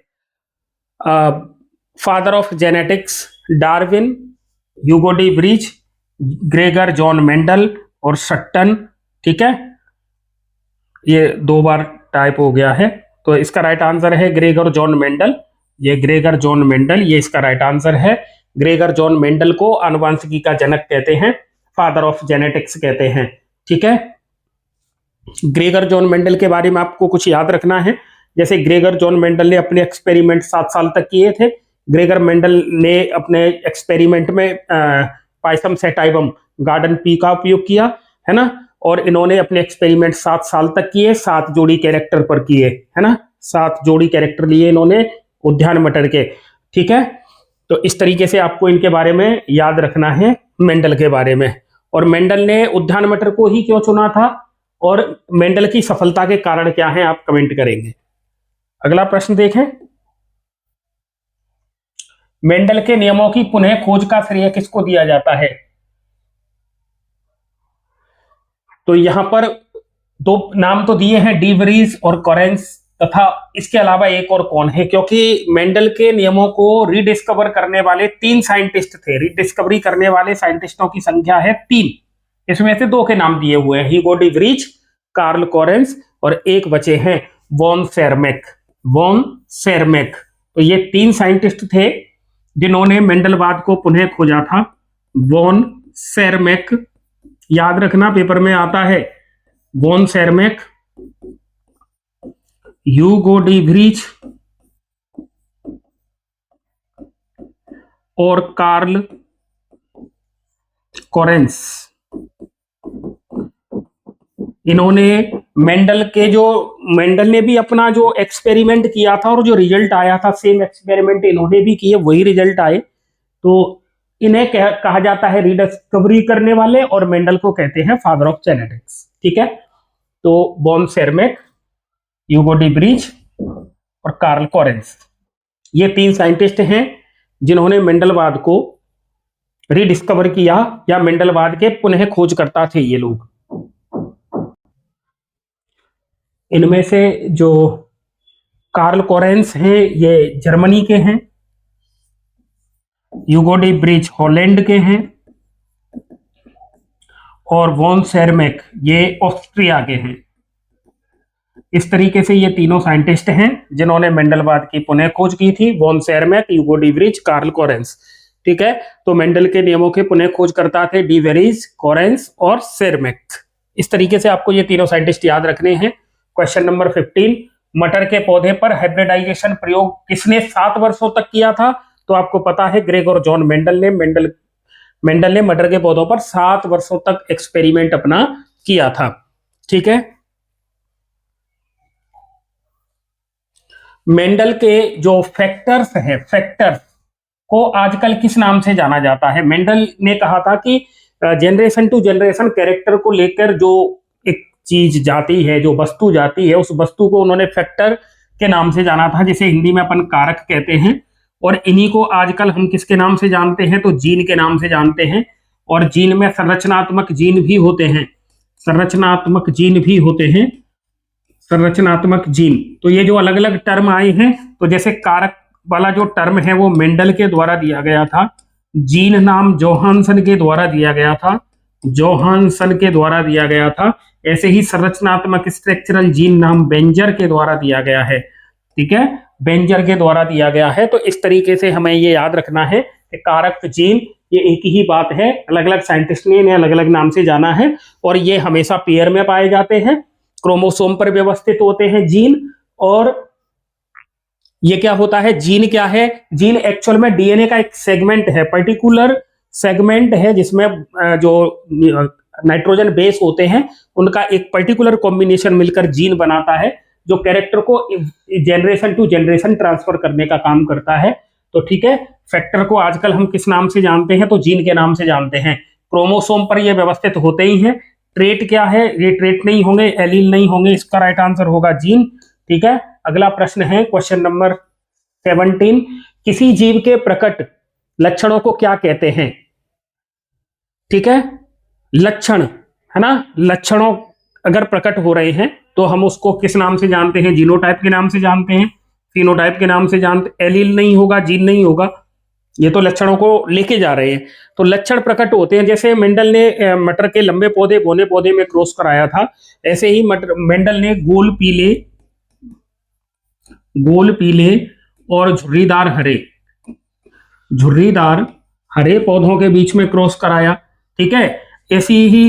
Father of genetics Darwin, Hugo de breach, Gregor John Mendel और सट्टन। ठीक है, ये 2 बार टाइप हो गया है, तो इसका राइट आंसर है ग्रेगर जॉन मेंडल। ये ग्रेगर जॉन मेंडल, ये इसका राइट आंसर है। ग्रेगर जॉन मेंडल को आनुवांशिकी का जनक कहते हैं, फादर ऑफ जेनेटिक्स कहते हैं। ठीक है, ग्रेगर जॉन मेंडल के बारे में आपको कुछ याद रखना है। जैसे ग्रेगर जॉन मेंडल ने अपने एक्सपेरिमेंट 7 साल तक किए थे। ग्रेगर मेंडल ने अपने एक्सपेरिमेंट में पाइसम सेटाइवम गार्डन पी का उपयोग किया, है ना, और इन्होंने अपने एक्सपेरिमेंट 7 साल तक किए, 7 जोड़ी कैरेक्टर पर किए, है ना, 7 जोड़ी कैरेक्टर लिए इन्होंने उद्यान मटर के। ठीक है, तो इस तरीके से आपको इनके बारे में याद रखना है, मेंडल के बारे में। और मेंडल ने उद्यान मटर को ही क्यों चुना था और मेंडल की सफलता के कारण क्या है, आप कमेंट करेंगे। अगला प्रश्न देखें, मेंडल के नियमों की पुनः खोज का श्रेय किसको दिया जाता है? तो यहां पर 2 नाम तो दिए हैं, डी वरीज और कॉरेंस, तथा इसके अलावा एक और कौन है, क्योंकि मेंडल के नियमों को रीडिस्कवर करने वाले 3 साइंटिस्ट थे। रीडिस्कवरी करने वाले साइंटिस्टों की संख्या है 3, इसमें से 2 के नाम दिए हुए हैं, Hugo de Vries, Carl Correns, और एक बचे हैं वॉन सेरमैक, वॉन सेरमैक। तो ये 3 साइंटिस्ट थे जिन्होंने मेंडलवाद को पुनः खोजा था। वॉन सेरमैक, याद रखना पेपर में आता है, von Tschermak, Hugo de Vries और कार्ल कोरेंस। इन्होंने मेंडल ने भी अपना जो एक्सपेरिमेंट किया था और जो रिजल्ट आया था सेम एक्सपेरिमेंट इन्होंने भी किए, वही रिजल्ट आए। तो इन्हें कहा जाता है रिडिस्कवरी करने वाले, और मेंडल को कहते हैं फादर ऑफ जेनेटिक्स। ठीक है, तो von Tschermak, Hugo de Vries और कार्ल कोरेंस, ये 3 साइंटिस्ट हैं जिन्होंने मेंडलवाद को रिडिस्कवर किया, या मेंडलवाद के पुनः खोजकर्ता थे ये लोग। इनमें से जो कार्ल कोरेंस हैं ये जर्मनी के हैं, ह्यूगो डी व्रीज हॉलैंड के हैं, और वॉन सेरमैक ये ऑस्ट्रिया के हैं। इस तरीके से ये तीनों साइंटिस्ट हैं जिन्होंने मेंडलवाद की पुनः खोज की थी, von Tschermak, Hugo de Vries, Carl Correns. ठीक है, तो मेंडल के नियमों के पुनः खोज करता थे डी वेरीज, कोरेंस और सेरमैक। इस तरीके से आपको ये तीनों साइंटिस्ट याद रखने हैं। क्वेश्चन नंबर 15, मटर के पौधे पर हाइब्रिडाइजेशन प्रयोग किसने 7 वर्षों तक किया था? तो आपको पता है ग्रेगोर जॉन मेंडल ने। मेंडल ने मटर के पौधों पर 7 वर्षों तक एक्सपेरिमेंट अपना किया था। ठीक है, मेंडल के जो फैक्टर्स हैं, फैक्टर्स को आजकल किस नाम से जाना जाता है? मेंडल ने कहा था कि जनरेशन टू जनरेशन कैरेक्टर को लेकर जो एक चीज जाती है, जो वस्तु जाती है, उस वस्तु को उन्होंने फैक्टर के नाम से जाना था, जिसे हिंदी में अपन कारक कहते हैं। और इन्हीं को आजकल हम किसके नाम से जानते हैं? तो जीन के नाम से जानते हैं। और जीन में संरचनात्मक जीन भी होते हैं, संरचनात्मक जीन भी होते हैं, संरचनात्मक जीन। तो ये जो अलग अलग टर्म आए हैं, तो जैसे कारक वाला जो टर्म है वो मेंडल के द्वारा दिया गया था, जीन नाम जोहानसन के द्वारा दिया गया था, जोहानसन के द्वारा दिया गया था। ऐसे ही संरचनात्मक स्ट्रक्चरल जीन नाम बेंजर के द्वारा दिया गया है। ठीक है, बेंजर के द्वारा दिया गया है। तो इस तरीके से हमें ये याद रखना है कि कारक जीन ये एक ही बात है, अलग अलग साइंटिस्ट ने इन्हें अलग अलग नाम से जाना है, और ये हमेशा पेयर में पाए जाते हैं, क्रोमोसोम पर व्यवस्थित होते हैं जीन। और ये क्या होता है? जीन क्या है? जीन एक्चुअल में डीएनए का एक सेगमेंट है, पर्टिकुलर सेगमेंट है, जिसमें जो नाइट्रोजन बेस होते हैं उनका एक पर्टिकुलर कॉम्बिनेशन मिलकर जीन बनाता है, जो कैरेक्टर को जनरेशन टू जनरेशन ट्रांसफर करने का काम करता है। तो ठीक है, फैक्टर को आजकल हम किस नाम से जानते हैं? तो जीन के नाम से जानते हैं। क्रोमोसोम पर ये व्यवस्थित होते ही हैं। ट्रेट क्या है? ये ट्रेट नहीं होंगे, एलील नहीं होंगे, इसका राइट आंसर होगा जीन। ठीक है, अगला प्रश्न है क्वेश्चन नंबर 17, किसी जीव के प्रकट लक्षणों को क्या कहते हैं? ठीक है, लक्षण है ना, लक्षणों अगर प्रकट हो रहे हैं तो हम उसको किस नाम से जानते हैं? जीनोटाइप के नाम से जानते हैं, फिनोटाइप के नाम से जानते। एलील नहीं होगा, जीन नहीं होगा, ये तो लक्षणों को लेके जा रहे हैं। तो लक्षण प्रकट होते हैं, जैसे मेंडल ने मटर के लंबे पौधे बौने पौधे में क्रॉस कराया था, ऐसे ही मेंडल ने गोल पीले और झुर्रीदार हरे पौधों के बीच में क्रॉस कराया। ठीक है, ऐसी ही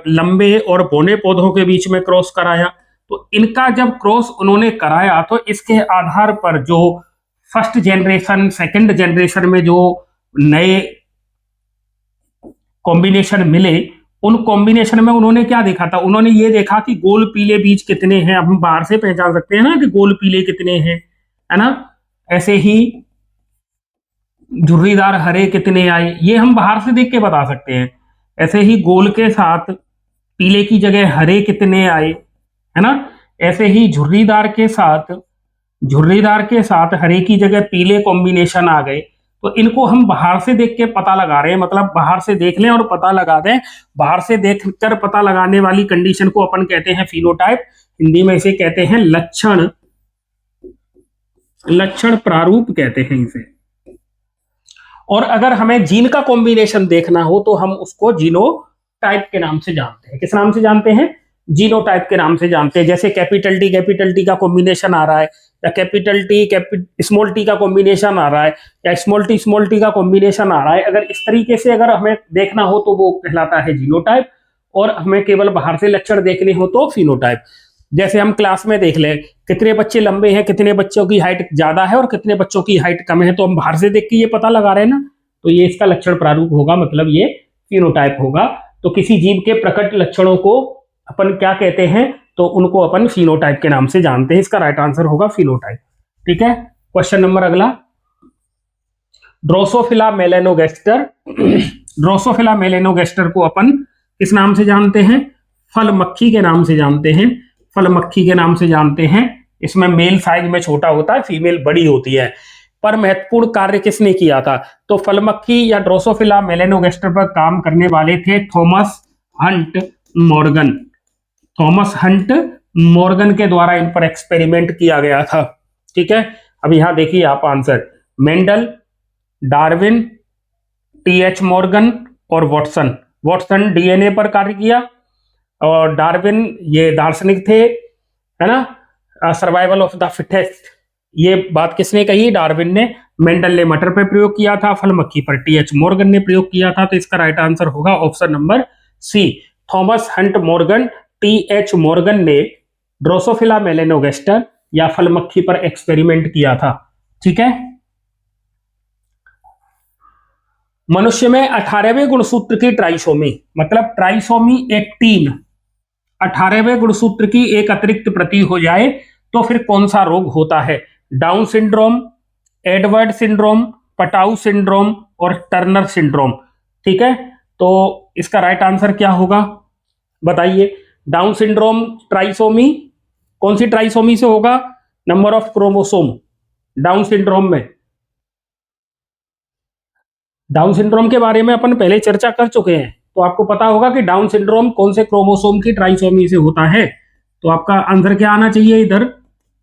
लंबे और बौने पौधों के बीच में क्रॉस कराया। तो इनका जब क्रॉस उन्होंने कराया तो इसके आधार पर जो फर्स्ट जनरेशन, सेकंड जनरेशन में जो नए कॉम्बिनेशन मिले, उन कॉम्बिनेशन में उन्होंने क्या देखा था? उन्होंने ये देखा कि गोल पीले बीज कितने हैं। अब हम बाहर से पहचान सकते हैं ना कि गोल पीले कितने हैं, है ना। ऐसे ही झुर्रीदार हरे कितने आए, ये हम बाहर से देख के बता सकते हैं। ऐसे ही गोल के साथ पीले की जगह हरे कितने आए, है ना। ऐसे ही झुर्रीदार के साथ हरे की जगह पीले कॉम्बिनेशन आ गए। तो इनको हम बाहर से देख के पता लगा रहे हैं, मतलब बाहर से देख लें और पता लगा दें। बाहर से देखकर पता लगाने वाली कंडीशन को अपन कहते हैं फिनोटाइप, हिंदी में इसे कहते हैं लक्षण प्रारूप कहते हैं इसे। और अगर हमें जीन का कॉम्बिनेशन देखना हो तो हम उसको जीनोटाइप के नाम से जानते हैं। किस नाम से जानते हैं? जीनोटाइप के नाम से जानते हैं। जैसे कैपिटल टी का कॉम्बिनेशन आ रहा है, या कैपिटल टी स्मॉल टी का कॉम्बिनेशन आ रहा है, या स्मॉल टी का कॉम्बिनेशन आ रहा है। अगर इस तरीके से अगर हमें देखना हो तो वो कहलाता है जीनोटाइप, और हमें केवल बाहर से लक्षण देखने हो तो फिनोटाइप। जैसे हम क्लास में देख लें कितने बच्चे लंबे हैं, कितने बच्चों की हाइट ज्यादा है और कितने बच्चों की हाइट कम है, तो हम बाहर से देख के ये पता लगा रहे हैं ना, तो ये इसका लक्षण प्रारूप होगा, मतलब ये फिनोटाइप होगा। तो किसी जीव के प्रकट लक्षणों को अपन क्या कहते हैं, तो उनको अपन फिनोटाइप के नाम से जानते हैं। इसका राइट आंसर होगा फिनोटाइप। ठीक है, क्वेश्चन नंबर अगला, ड्रोसोफिला मेलेनोगेस्टर। ड्रोसोफिला मेलेनोगेस्टर को अपन किस नाम से जानते हैं? फल मक्खी के नाम से जानते हैं। फल मक्खी के नाम से जानते हैं। इसमें मेल साइज में छोटा होता है, फीमेल बड़ी होती है। पर महत्वपूर्ण कार्य किसने किया था? तो फल मक्खी या ड्रोसोफिला मेलेनोगेस्टर पर काम करने वाले थे Thomas Hunt Morgan. Thomas Hunt Morgan के द्वारा इन पर एक्सपेरिमेंट किया गया था। ठीक है, अब यहां देखिए आप answer, Mendel, Darwin, TH Morgan और वॉटसन। वॉटसन डीएनए पर कार्य किया, और डार्विन ये दार्शनिक थे, है ना, सर्वाइवल ऑफ द फिटेस्ट, ये बात किसने कही? डार्विन ने। मेंडल ने मटर पर प्रयोग किया था, फल मक्खी पर टीएच मॉर्गन ने प्रयोग किया था। तो इसका राइट आंसर होगा option number C, Thomas Hunt Morgan, TH Morgan ने ड्रोसोफिला मेलेनोगेस्टर या फल मक्खी पर एक्सपेरिमेंट किया था। ठीक है, मनुष्य में 18वें गुणसूत्र की ट्राइसोमी, मतलब ट्राइसोमी 18, 18वें गुणसूत्र की एक अतिरिक्त प्रति हो जाए तो फिर कौन सा रोग होता है? Down syndrome, Edward syndrome, Patau syndrome और टर्नर सिंड्रोम। ठीक है, तो इसका राइट आंसर क्या होगा बताइए? डाउन सिंड्रोम ट्राइसोमी, कौन सी ट्राइसोमी से होगा? Number of chromosome. Down syndrome में, डाउन सिंड्रोम के बारे में अपन पहले चर्चा कर चुके हैं, तो आपको पता होगा कि डाउन सिंड्रोम कौन से क्रोमोसोम की ट्राइसोमी से होता है। तो आपका आंसर क्या आना चाहिए इधर?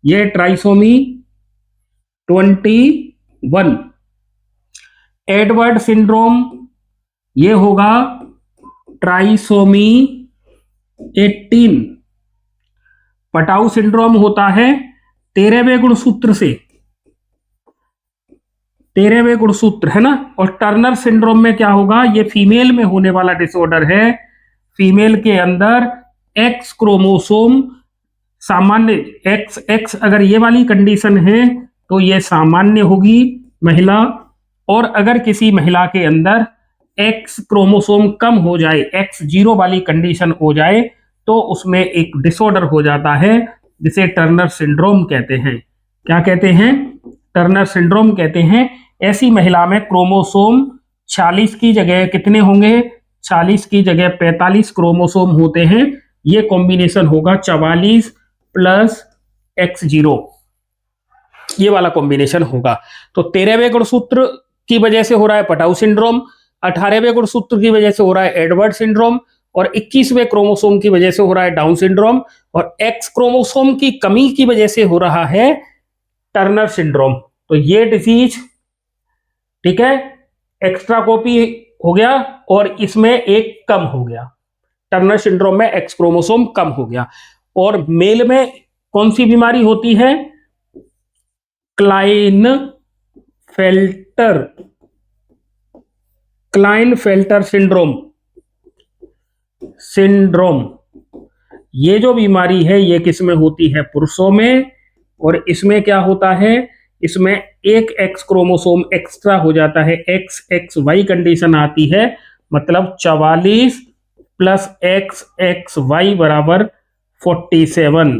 ये ट्राइसोमी 21। एडवर्ड सिंड्रोम ये होगा ट्राइसोमी 18। पटाउ सिंड्रोम होता है 13वें गुणसूत्र से, 13वें गुणसूत्र, है ना। और टर्नर सिंड्रोम में क्या होगा? ये फीमेल में होने वाला डिसऑर्डर है। फीमेल के अंदर एक्स क्रोमोसोम सामान्य, एक्स एक्स अगर ये वाली कंडीशन है तो ये सामान्य होगी महिला, और अगर किसी महिला के अंदर एक्स क्रोमोसोम कम हो जाए, एक्स 0 वाली कंडीशन हो जाए, तो उसमें एक डिसऑर्डर हो जाता है जिसे टर्नर सिंड्रोम कहते हैं। क्या कहते हैं? टर्नर सिंड्रोम कहते हैं। ऐसी महिला में क्रोमोसोम 46 की जगह कितने होंगे? 40 की जगह 45 क्रोमोसोम होते हैं। ये कॉम्बिनेशन होगा 44 प्लस x0, ये वाला कॉम्बिनेशन होगा। तो 13वें गुणसूत्र की वजह से हो रहा है पटाउ सिंड्रोम, 18वें गुणसूत्र की वजह से हो रहा है एडवर्ड सिंड्रोम, और 21वें क्रोमोसोम की वजह से हो रहा है डाउन सिंड्रोम, और एक्स क्रोमोसोम की कमी की वजह से हो रहा है टर्नर सिंड्रोम। तो ये डिजीज, ठीक है, एक्स्ट्रा कॉपी हो गया और इसमें एक कम हो गया। टर्नर सिंड्रोम में एक्स क्रोमोसोम कम हो गया। और मेल में कौन सी बीमारी होती है? Klinefelter syndrome. ये जो बीमारी है ये किस में होती है? पुरुषों में। और इसमें क्या होता है? इसमें एक एक्स क्रोमोसोम एक्स्ट्रा हो जाता है, एक्स एक्स वाई कंडीशन आती है, मतलब 44 प्लस एक्स एक्स वाई बराबर 47।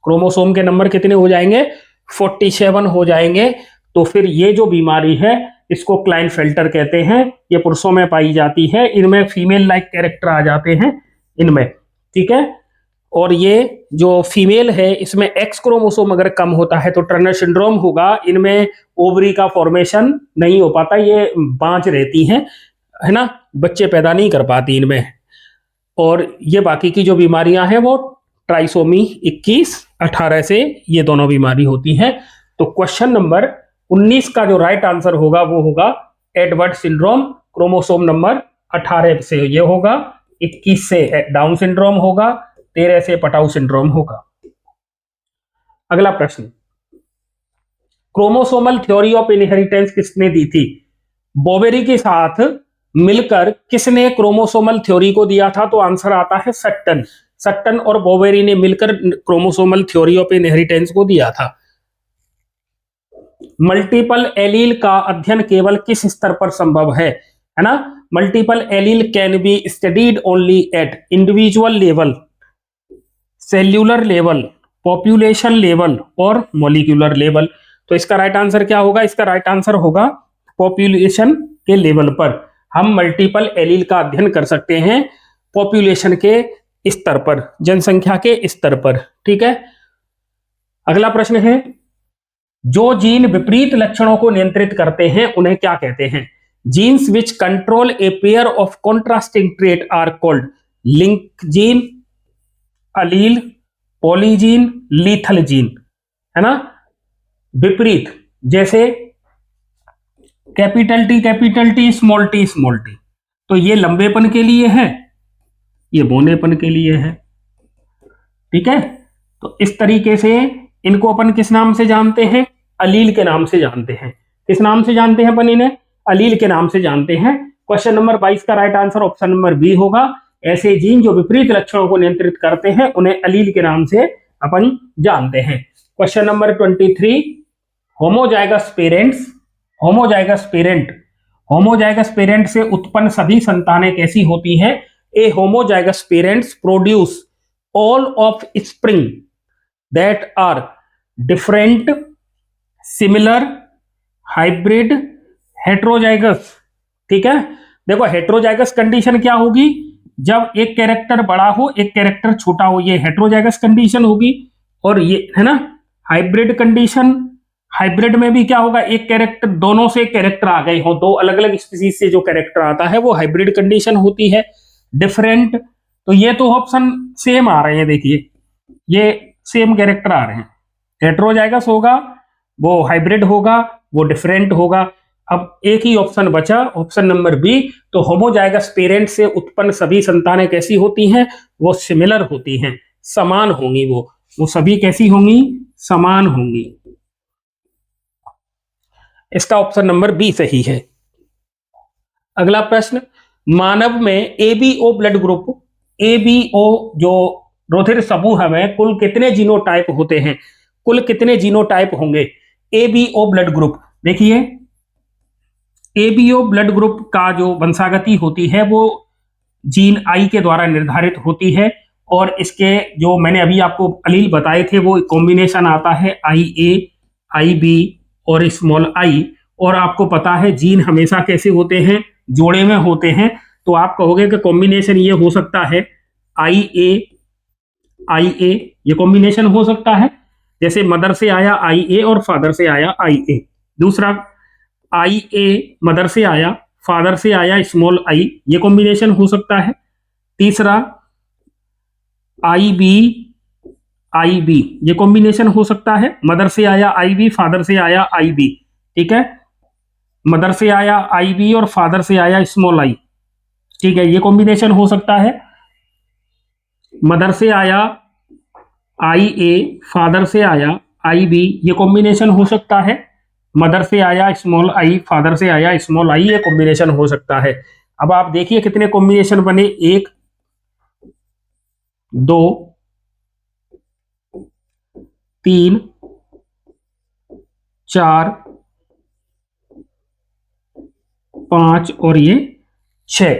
क्रोमोसोम के नंबर कितने हो जाएंगे? 47 हो जाएंगे। तो फिर ये जो बीमारी है इसको क्लाइनफेल्टर कहते हैं। ये पुरुषों में पाई जाती है, इनमें फीमेल लाइक कैरेक्टर आ जाते हैं इनमें, ठीक है। और ये जो फीमेल है इसमें एक्स क्रोमोसोम अगर कम होता है तो टर्नर सिंड्रोम होगा। इनमें ओवरी का फॉर्मेशन नहीं हो पाता, ये बांझ रहती हैं, है ना, बच्चे पैदा नहीं कर पाती इनमें। और ये बाकी की जो बीमारियां हैं वो ट्राइसोमी 21, 18 से ये दोनों बीमारी होती हैं। तो क्वेश्चन नंबर 19 का जो राइट आंसर होगा वो होगा एडवर्ड सिंड्रोम। क्रोमोसोम नंबर 18 से ये होगा, 21 से डाउन सिंड्रोम होगा, तेरे से पटाऊ सिंड्रोम होगा। अगला प्रश्न, क्रोमोसोमल थ्योरी ऑफ इनहेरिटेंस किसने दी थी? बोवेरी के साथ मिलकर किसने क्रोमोसोमल थ्योरी को दिया था? तो आंसर आता है सट्टन। सट्टन और बोवेरी ने मिलकर क्रोमोसोमल थ्योरी ऑफ इनहेरिटेंस को दिया था। मल्टीपल एलील का अध्ययन केवल किस स्तर पर संभव है ना? Multiple allele can be studied only eight individual level, cellular level, population level और मॉलिक्यूलर लेवल। तो इसका राइट आंसर क्या होगा? इसका राइट आंसर होगा पॉपुलेशन के लेवल पर हम मल्टीपल एलील का अध्ययन कर सकते हैं, पॉपुलेशन के स्तर पर, जनसंख्या के स्तर पर। ठीक है, अगला प्रश्न है, जो जीन विपरीत लक्षणों को नियंत्रित करते हैं उन्हें क्या कहते हैं? Genes which control a pair of contrasting trait are called link gene, allele, polygene, lethal gene, है ना? विपरीत, जैसे कैपिटल टी, स्मॉल टी, तो ये लंबेपन के लिए है, ये बोनेपन के लिए है। ठीक है, तो इस तरीके से इनको अपन किस नाम से जानते हैं? अलील के नाम से जानते हैं। किस नाम से जानते हैं अपन इन्हें? अलील के नाम से जानते हैं। क्वेश्चन नंबर 22 का right answer option number B होगा। ऐसे जीन जो विपरीत लक्षणों को नियंत्रित करते हैं उन्हें अलील के नाम से अपन जानते हैं। Question number 23, homozygous parents, homozygous parent से उत्पन्न सभी संतानें कैसी होती हैं? A homozygous parents produce all offspring that are different, similar, hybrid, heterozygous. ठीक है, देखो हेट्रोजाइगस कंडीशन क्या होगी? जब एक कैरेक्टर बड़ा हो एक कैरेक्टर छोटा हो, ये हेट्रोजाइगस कंडीशन होगी। और ये है ना हाइब्रिड कंडीशन, हाइब्रिड में भी क्या होगा? एक कैरेक्टर, दोनों से कैरेक्टर आ गए हो, दो अलग अलग स्पीसीज से जो कैरेक्टर आता है वो हाइब्रिड कंडीशन होती है। डिफरेंट, तो ये तो ऑप्शन सेम आ रहे हैं, देखिए ये सेम कैरेक्टर आ रहे हैं। हेट्रोजाइगस होगा, वो हाइब्रिड होगा, वो डिफरेंट होगा। अब एक ही ऑप्शन बचा, ऑप्शन नंबर बी। तो होमोजाइगस पेरेंट से उत्पन्न सभी संतानें कैसी होती हैं? वो सिमिलर होती हैं, समान होंगी। वो सभी कैसी होंगी? समान होंगी। इसका ऑप्शन नंबर बी सही है। अगला प्रश्न, मानव में एबीओ ब्लड ग्रुप, एबीओ जो रुधिर समूह में कुल कितने जीनोटाइप होते हैं? कुल कितने जीनोटाइप होंगे एबीओ ब्लड ग्रुप? देखिए एबीओ ब्लड ग्रुप का जो वंशागति होती है वो जीन आई के द्वारा निर्धारित होती है। और इसके जो मैंने अभी आपको अलील बताए थे वो कॉम्बिनेशन आता है IA, IB और स्मॉल आई। और आपको पता है जीन हमेशा कैसे होते हैं? जोड़े में होते हैं। तो आप कहोगे कि कॉम्बिनेशन ये हो सकता है IA ये कॉम्बिनेशन हो सकता है, जैसे मदर से आया IA और फादर से आया IA। दूसरा IA मदर से आया, फादर से आया स्मॉल आई, ये कॉम्बिनेशन हो सकता है। तीसरा IB ये कॉम्बिनेशन हो सकता है, मदर से आया IB, फादर से आया IB। ठीक है, मदर से आया IB और फादर से आया स्मॉल आई। ठीक है, ये कॉम्बिनेशन हो सकता है। मदर से आया IA, फादर से आया IB, ये कॉम्बिनेशन हो सकता है। मदर से आया स्मॉल आई, फादर से आया स्मॉल आई, ये कॉम्बिनेशन हो सकता है। अब आप देखिए कितने कॉम्बिनेशन बने, 1 2 3 4 5 और ये 6।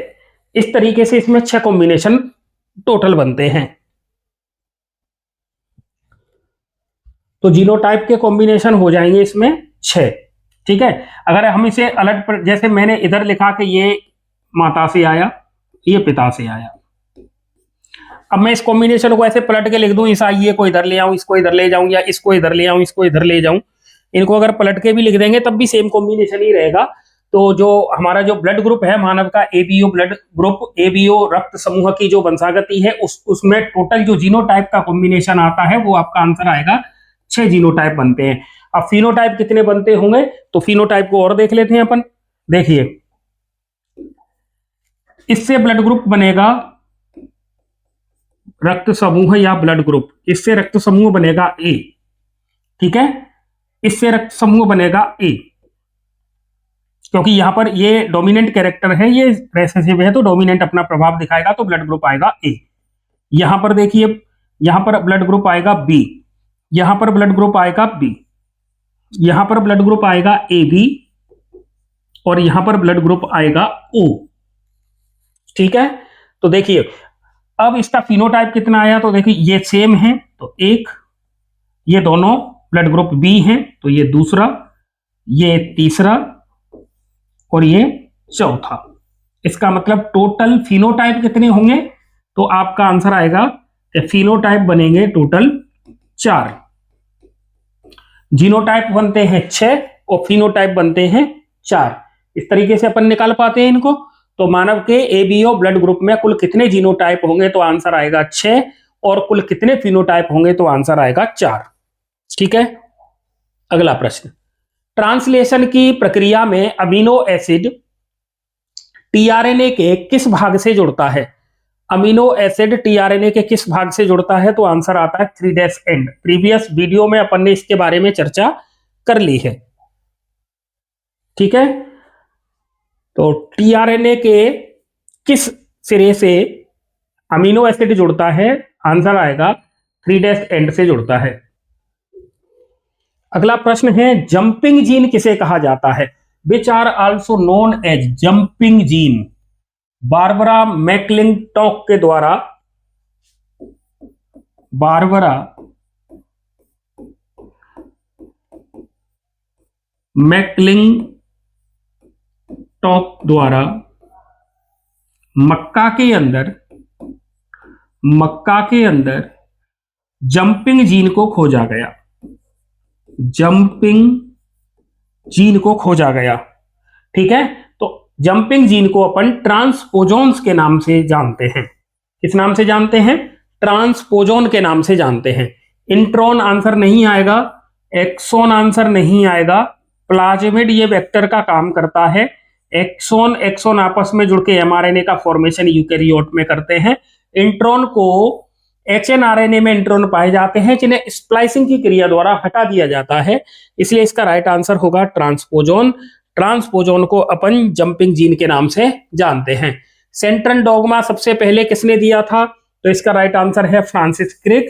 इस तरीके से इसमें 6 कॉम्बिनेशन टोटल बनते हैं। तो जीनोटाइप के कॉम्बिनेशन हो जाएंगे इसमें 6। ठीक है, अगर हम इसे अलग जैसे मैंने इधर लिखा कि ये माता से आया, ये पिता से आया। अब मैं इस कॉम्बिनेशन को ऐसे पलट के लिख दूं, इस आइए को इधर ले आऊं, इसको इधर ले जाऊं, या इसको इधर ले आऊं, इसको इधर ले जाऊं, इनको अगर पलट के भी लिख देंगे तब भी सेम कॉम्बिनेशन ही रहेगा। तो जो हमारा जो ब्लड ग्रुप है मानव का एबीओ ब्लड ग्रुप, एबीओ रक्त समूह की जो वंशागति है उसमें टोटल जो जीनोटाइप का कॉम्बिनेशन आता है वो आपका आंसर आएगा 6 जीनोटाइप बनते हैं। अब फिनोटाइप कितने बनते होंगे? तो फिनोटाइप को और देख लेते हैं अपन। देखिए इससे ब्लड ग्रुप बनेगा रक्त समूह या ब्लड ग्रुप, इससे रक्त समूह बनेगा ए। ठीक है, इससे रक्त समूह बनेगा ए, क्योंकि यहां पर ये डोमिनेंट कैरेक्टर है, ये रेसेसिव है, तो डोमिनेंट अपना प्रभाव दिखाएगा, तो ब्लड ग्रुप आएगा ए। यहां पर देखिए, यहां पर ब्लड ग्रुप आएगा बी, यहां पर ब्लड ग्रुप आएगा बी, यहां पर ब्लड ग्रुप आएगा ए बी, और यहां पर ब्लड ग्रुप आएगा ओ। ठीक है, तो देखिए अब इसका फिनोटाइप कितना आया, तो देखिए ये सेम है तो एक, ये दोनों ब्लड ग्रुप बी हैं तो ये दूसरा, ये तीसरा और ये चौथा। इसका मतलब टोटल फिनोटाइप कितने होंगे, तो आपका आंसर आएगा कि फिनोटाइप बनेंगे टोटल 4, जीनोटाइप बनते हैं 6 और फिनोटाइप बनते हैं 4। इस तरीके से अपन निकाल पाते हैं इनको। तो मानव के एबीओ ब्लड ग्रुप में कुल कितने जीनोटाइप होंगे, तो आंसर आएगा 6, और कुल कितने फिनोटाइप होंगे, तो आंसर आएगा 4। ठीक है, अगला प्रश्न, ट्रांसलेशन की प्रक्रिया में अमीनो एसिड टीआरएनए के किस भाग से जुड़ता है? अमीनो एसिड टीआरएनए के किस भाग से जुड़ता है, तो आंसर आता है 3' एंड। प्रीवियस वीडियो में अपन ने इसके बारे में चर्चा कर ली है। ठीक है, तो टीआरएनए के किस सिरे से अमीनो एसिड जुड़ता है, आंसर आएगा 3' एंड से जुड़ता है। अगला प्रश्न है, जंपिंग जीन किसे कहा जाता है? Which are also known as jumping gene. Barbara McClintock के द्वारा, बारबरा मैकलिंटॉक द्वारा मक्का के अंदर जंपिंग जीन को खोजा गया, जंपिंग जीन को खोजा गया। ठीक है, तो जंपिंग जीन को अपन ट्रांसपोजोन्स के नाम से जानते हैं। किस नाम से जानते हैं? ट्रांसपोजोन के नाम से जानते हैं। इंट्रॉन आंसर नहीं आएगा, एक्सोन आंसर नहीं आएगा। प्लाज्मिड ये वेक्टर का काम करता है। एक्सोन आपस में जुड़ के एमआरएनए का फॉर्मेशन यूकैरियोट में करते हैं। इंट्रॉन को एचएनआरएनए में इंट्रॉन पाए जाते हैं जिन्हें स्प्लाइसिंग की क्रिया द्वारा हटा दिया जाता है, इसलिए इसका राइट आंसर होगा ट्रांसपोजोन। ट्रांसपोजोन को अपन जंपिंग जीन के नाम से जानते हैं। सेंट्रल डॉगमा सबसे पहले किसने दिया था, तो इसका राइट आंसर है फ्रांसिस क्रिक।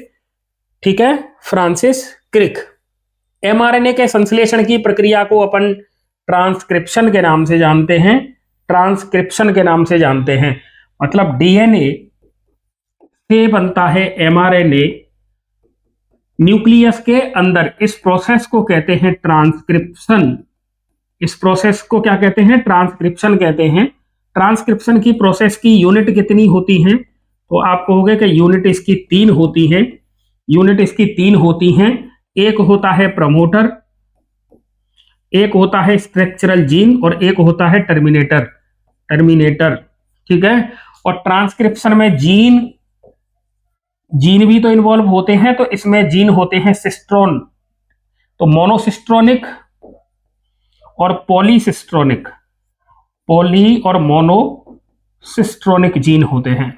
ठीक है, फ्रांसिस क्रिक। एमआरएनए के संश्लेषण की प्रक्रिया को अपन ट्रांसक्रिप्शन के नाम से जानते हैं, ट्रांसक्रिप्शन के नाम से जानते हैं। मतलब डीएनए से बनता है एमआरएनए न्यूक्लियस के अंदर, इस प्रोसेस को कहते हैं ट्रांसक्रिप्शन। इस प्रोसेस को क्या कहते हैं? ट्रांसक्रिप्शन कहते हैं। ट्रांसक्रिप्शन की प्रोसेस की यूनिट कितनी होती है, तो आप कहोगे कि यूनिट इसकी 3 होती है। यूनिट इसकी 3 होती हैं। एक होता है प्रमोटर, एक होता है स्ट्रक्चरल जीन और एक होता है टर्मिनेटर। ठीक है, और ट्रांसक्रिप्शन में जीन भी तो इन्वॉल्व होते हैं, तो इसमें जीन होते हैं सिस्ट्रोन, तो मोनोसिस्ट्रोनिक और पॉलीसिस्ट्रोनिक, पॉली और मोनोसिस्ट्रोनिक जीन होते हैं।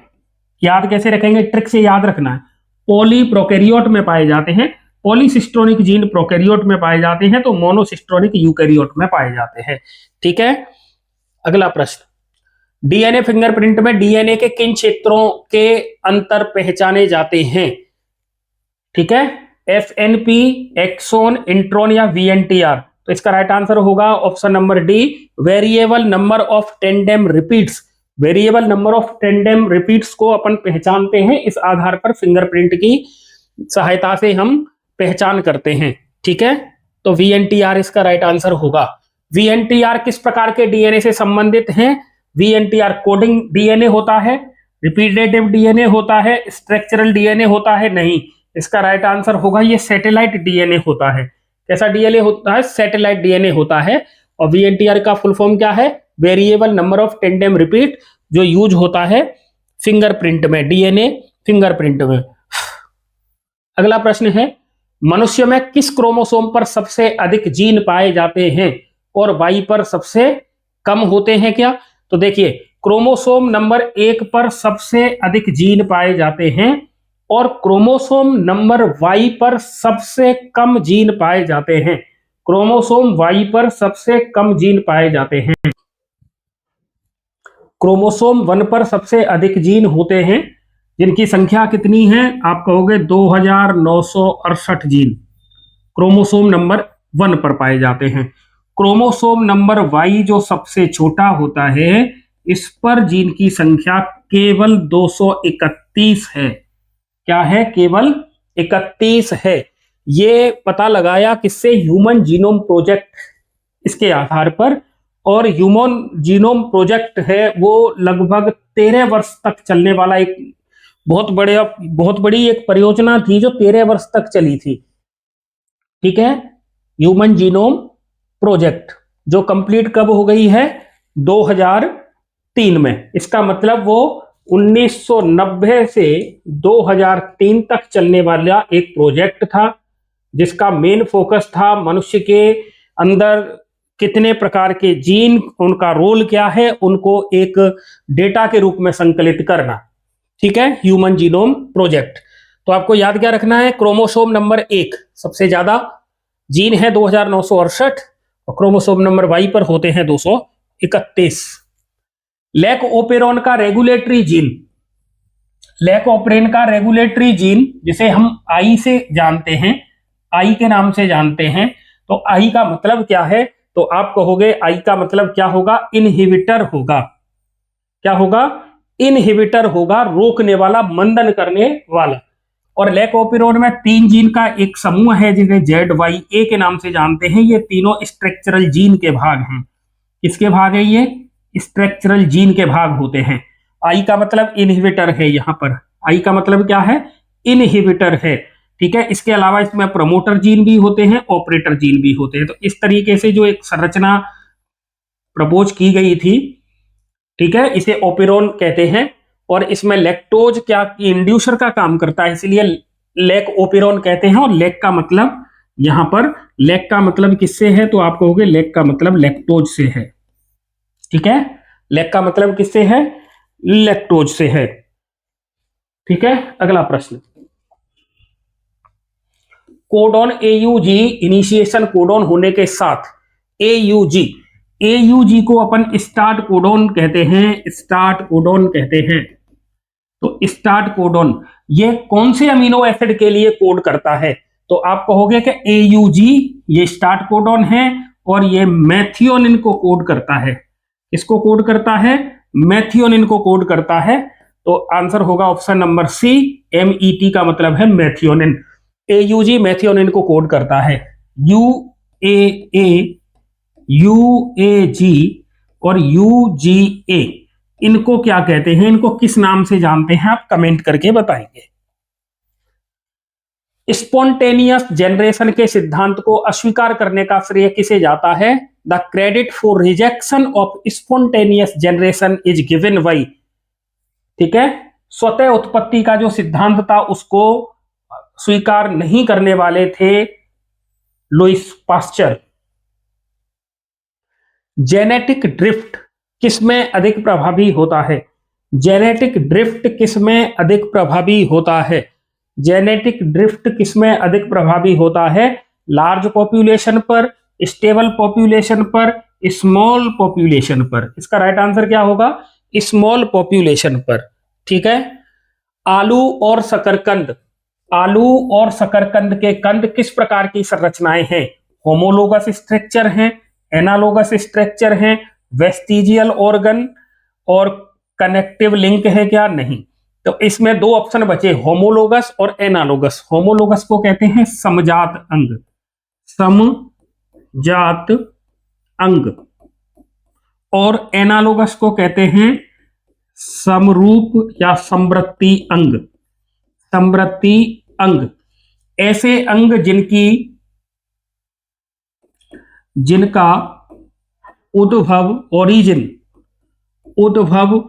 याद कैसे रखेंगे? ट्रिक से याद रखना है। पॉली प्रोकैरियोट में पाए जाते हैं, पॉलीसिस्ट्रोनिक जीन प्रोकैरियोट में पाए जाते हैं, तो मोनोसिस्ट्रोनिक यूकैरियोट में पाए जाते हैं। ठीक है, अगला प्रश्न, डीएनए फिंगरप्रिंट में डीएनए के किन क्षेत्रों के अंतर पहचाने जाते हैं? ठीक है, एसएनपी, एक्सोन, इंट्रॉन या वीएनटीआर। तो इसका राइट आंसर होगा option number D, variable number of tandem repeats. Variable number of tandem repeats को अपन पहचानते हैं, इस आधार पर फिंगरप्रिंट की सहायता से हम पहचान करते हैं। ठीक है, तो वीएनटीआर इसका राइट आंसर होगा। वीएनटीआर किस प्रकार के डीएनए से संबंधित हैं? वीएनटीआर कोडिंग डीएनए होता है, रिपीटेटिव डीएनए होता है, स्ट्रक्चरल डीएनए होता है? नहीं, इसका राइट आंसर होगा ये सैटेलाइट डीएनए होता है। कैसा डीएनए होता है? सैटेलाइट डीएनए होता है। और वीएनटीआर का फुल फॉर्म क्या है? Variable number of tandem repeat, जो यूज होता है फिंगरप्रिंट में, डीएनए फिंगरप्रिंट में। अगला प्रश्न है, मनुष्य में किस क्रोमोसोम पर सबसे अधिक जीन पाए जाते हैं और वाई पर सबसे कम होते हैं क्या? तो देखिए, क्रोमोसोम नंबर 1 पर सबसे अधिक जीन पाए जाते हैं और क्रोमोसोम नंबर वाई पर सबसे कम जीन पाए जाते हैं। क्रोमोसोम वाई पर सबसे कम जीन पाए जाते हैं। क्रोमोसोम 1 पर सबसे अधिक जीन होते हैं, जिनकी संख्या कितनी है? आप कहोगे 2968 जीन क्रोमोसोम नंबर 1 पर पाए जाते हैं। क्रोमोसोम नंबर वाई जो सबसे छोटा होता है, इस पर जीन की संख्या केवल 231 है। क्या है? केवल 31 है। ये पता लगाया किससे? ह्यूमन जीनोम प्रोजेक्ट, इसके आधार पर। और ह्यूमन जीनोम प्रोजेक्ट है वो लगभग 13 वर्ष तक चलने वाला एक बहुत बड़ी एक परियोजना थी, जो 13 वर्ष तक चली थी। ठीक है, ह्यूमन जीनोम प्रोजेक्ट जो कंप्लीट कब हो गई है? 2003 में। इसका मतलब वो 1990 से 2003 तक चलने वाला एक प्रोजेक्ट था, जिसका मेन फोकस था मनुष्य के अंदर कितने प्रकार के जीन, उनका रोल क्या है, उनको एक डेटा के रूप में संकलित करना। ठीक है, ह्यूमन जीनोम प्रोजेक्ट। तो आपको याद क्या रखना है? क्रोमोसोम नंबर 1 सबसे ज्यादा जीन है 2968, और क्रोमोसोम नंबर वाई पर होते हैं 231। लैक ओपेरॉन का रेगुलेटरी जीन, लैक ओपेरॉन का रेगुलेटरी जीन जिसे हम आई से जानते हैं, आई के नाम से जानते हैं। तो आई का मतलब क्या है? तो आप कहोगे आई का मतलब क्या होगा? इनहिबिटर होगा। क्या होगा? इनहिबिटर होगा, रोकने वाला, मंदन करने वाला। और लैकोपेरोन में 3 जीन का एक समूह है जिसे ZYA के नाम से जानते हैं। ये तीनों स्ट्रक्चरल जीन के भाग हैं। किसके भाग है ये? स्ट्रक्चरल जीन के भाग होते हैं। आई का मतलब इनहिबिटर है। यहां पर आई का मतलब क्या है? इनहिबिटर है। ठीक है, इसके अलावा इसमें प्रमोटर जीन भी होते हैं, ऑपरेटर जीन भी होते हैं। तो इस तरीके से जो एक संरचना प्रपोज की गई थी, ठीक है, इसे ओपेरॉन कहते हैं। और इसमें लैक्टोज क्या इंड्यूसर का काम करता है, इसलिए लैक ओपेरॉन कहते हैं। और लैक का मतलब, यहां पर लैक का मतलब किससे है? तो आप कहोगे लैक का मतलब लैक्टोज से है। ठीक है, लैक का मतलब किससे है? लैक्टोज से है। ठीक है, अगला प्रश्न। कोडॉन AUG इनिशिएशन कोडॉन होने के साथ AUG को अपन स्टार्ट कोडॉन कहते हैं, स्टार्ट कोडॉन कहते हैं। तो स्टार्ट कोडॉन ये कौन से अमीनो एसिड के लिए कोड करता है? तो आप कहोगे कि AUG ये स्टार्ट कोडॉन है, और ये मैथियोनिन को कोड करता है। इसको कोड करता है, मैथियोनिन को कोड करता है। तो आंसर होगा ऑप्शन नंबर सी, MET का मतलब है मैथियोनिन। AUG मैथियोनिन को कोड करता है। UAA, UAG और UGA इनको क्या कहते हैं? इनको किस नाम से जानते हैं? आप कमेंट करके बताएंगे। स्पॉन्टेनियस जनरेशन के सिद्धांत को अस्वीकार करने का श्रेय किसे जाता है? The credit for rejection of spontaneous generation is given by, ठीक है, स्वतः उत्पत्ति का जो सिद्धांत था उसको स्वीकार नहीं करने वाले थे लुईस पास्चर। जेनेटिक ड्रिफ्ट किसमें अधिक प्रभावी होता है? जेनेटिक ड्रिफ्ट किसमें अधिक प्रभावी होता है? जेनेटिक ड्रिफ्ट किसमें अधिक प्रभावी होता है? लार्ज पॉपुलेशन पर, स्टेबल पॉपुलेशन पर, स्मॉल पॉपुलेशन पर। इसका राइट आंसर क्या होगा? स्मॉल पॉपुलेशन पर। ठीक है, आलू और शकरकंद, आलू और शकरकंद के कंद किस प्रकार की संरचनाएं हैं? होमोलोगस स्ट्रक्चर हैं, एनालोगस स्ट्रक्चर हैं, वेस्टिजियल ऑर्गन और कनेक्टिव लिंक है क्या? नहीं। तो इसमें 2 ऑप्शन बचे, होमोलोगस और एनालोगस। होमोलोगस को कहते हैं समजात अंग, समजात अंग, और एनालोगस को कहते हैं समरूप या समवृत्ति अंग, समवृत्ति अंग। ऐसे अंग जिनका उद्भव, ओरिजिन, उद्भव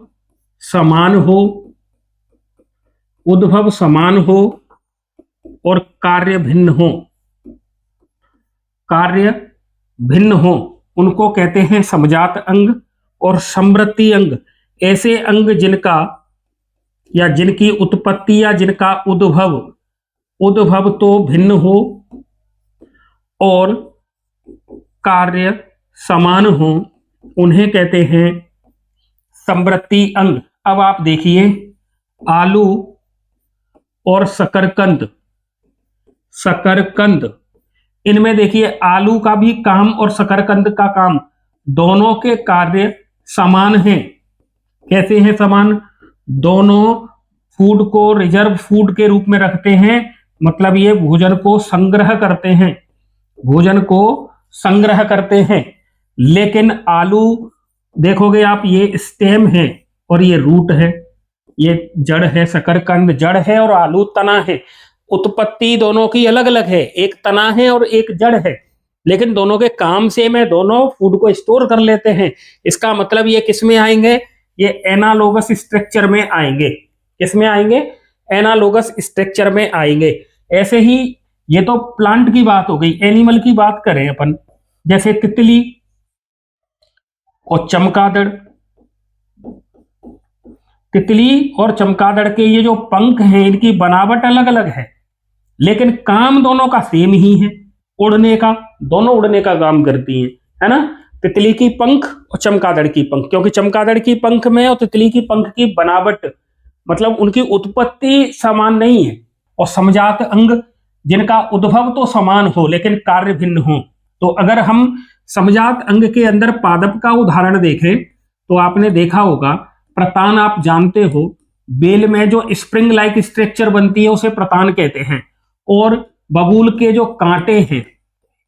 समान हो, उद्भव समान हो और कार्य भिन्न हो, कार्य भिन्न हो, उनको कहते हैं समजात अंग और समवृत्ति अंग। ऐसे अंग जिनका या जिनकी उत्पत्ति या जिनका उद्भव तो भिन्न हो और कार्य समान हो, उन्हें कहते हैं समवर्ती अंग। अब आप देखिए आलू और शकरकंद, इनमें देखिए आलू का भी काम और शकरकंद का काम, दोनों के कार्य समान हैं। कैसे हैं समान? दोनों फूड को रिजर्व फूड के रूप में रखते हैं, मतलब ये भोजन को संग्रह करते हैं। लेकिन आलू देखोगे आप, ये स्टेम है और ये रूट है, ये जड़ है, शकरकंद जड़ है और आलू तना है। उत्पत्ति दोनों की अलग अलग है, एक तना है और एक जड़ है, लेकिन दोनों के काम सेम है, दोनों फूड को स्टोर कर लेते हैं। इसका मतलब ये किस में आएंगे? ये एनालोगस स्ट्रक्चर में आएंगे। किस में आएंगे? एनालोगस स्ट्रक्चर में आएंगे। ऐसे ही ये तो प्लांट की बात हो गई। एनिमल की बात करें अपन, जैसे तितली और चमगादड़। तितली और चमगादड़ के ये जो पंख हैं, इनकी बनावट अलग अलग है, लेकिन काम दोनों का सेम ही है, उड़ने का। दोनों उड़ने का काम करती हैं, है ना। तितली की पंख और चमगादड़ की पंख, क्योंकि चमगादड़ की पंख में और तितली की पंख की बनावट, मतलब उनकी उत्पत्ति समान नहीं है। और समजात अंग, जिनका उद्भव तो समान हो लेकिन कार्य भिन्न हो। तो अगर हम समजात अंग के अंदर पादप का उदाहरण देखें तो आपने देखा होगा, प्रतान आप जानते हो, बेल में जो स्प्रिंग लाइक स्ट्रक्चर बनती है उसे प्रतान कहते हैं। और बबूल के जो कांटे हैं,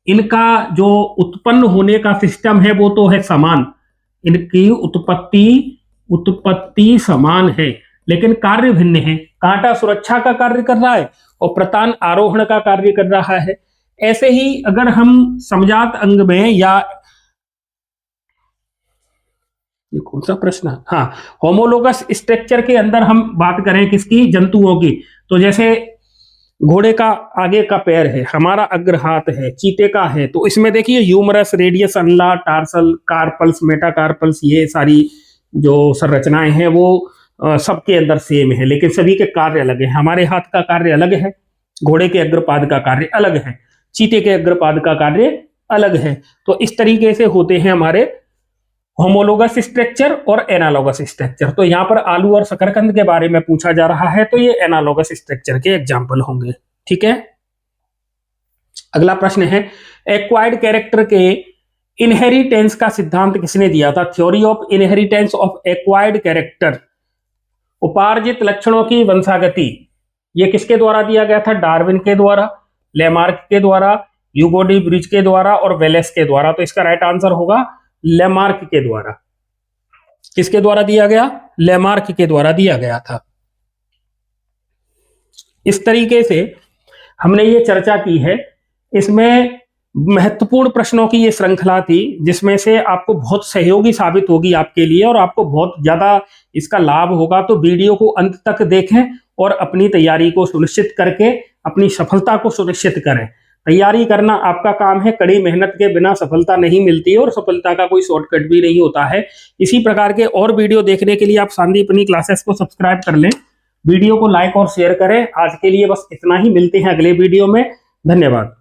इनका जो उत्पन्न होने का सिस्टम है वो तो है समान, इनकी उत्पत्ति समान है, लेकिन कार्य भिन्न है। कांटा सुरक्षा का कार्य कर रहा है और प्रतान आरोहण का कार्य कर रहा है। ऐसे ही अगर हम समजात अंग में, या ये कौन सा प्रश्न है, हाँ, होमोलोगस स्ट्रक्चर के अंदर हम बात करें किसकी? जंतुओं की। तो जैसे घोड़े का आगे का पैर है, हमारा अग्रहात है, चीते का है, तो इसमें देखिए ह्यूमरस, रेडियस, अनला, टार्सल, कार्पल्स, मेटाकार्पल्स, ये सारी जो संरचनाएं हैं वो सबके अंदर सेम है, लेकिन सभी के कार्य अलग है। हमारे हाथ का कार्य अलग है, घोड़े के अग्रपाद का कार्य अलग है, चीते के अग्रपाद का कार्य अलग है। तो इस तरीके से होते हैं हमारे होमोलोगस स्ट्रक्चर और एनालोगस स्ट्रक्चर। तो यहाँ पर आलू और शकरकंद के बारे में पूछा जा रहा है, तो ये एनालोगस स्ट्रक्चर के एग्जाम्पल होंगे। ठीक है, अगला प्रश्न है, एक्वायर्ड कैरेक्टर के इनहेरिटेंस का सिद्धांत किसने दिया था? Theory of inheritance of acquired character, उपार्जित लक्षणों की वंशागति, ये किसके द्वारा दिया गया था? डार्विन के द्वारा, लेमार्क के द्वारा, ह्यूगो डी ब्रिज के द्वारा और वेलेस के द्वारा। तो इसका राइट आंसर होगा लेमार्क के द्वारा। किसके द्वारा दिया गया? लेमार्क के द्वारा दिया गया था। इस तरीके से हमने ये चर्चा की है, इसमें महत्वपूर्ण प्रश्नों की ये श्रृंखला थी, जिसमें से आपको बहुत सहयोगी साबित होगी आपके लिए और आपको बहुत ज्यादा इसका लाभ होगा। तो वीडियो को अंत तक देखें और अपनी तैयारी को सुनिश्चित करके अपनी सफलता को सुनिश्चित करें। तैयारी करना आपका काम है, कड़ी मेहनत के बिना सफलता नहीं मिलती और सफलता का कोई शॉर्टकट भी नहीं होता है। इसी प्रकार के और वीडियो देखने के लिए आप संदीपनी क्लासेस को सब्सक्राइब कर लें, वीडियो को लाइक और शेयर करें। आज के लिए बस इतना ही, मिलते हैं अगले वीडियो में। धन्यवाद।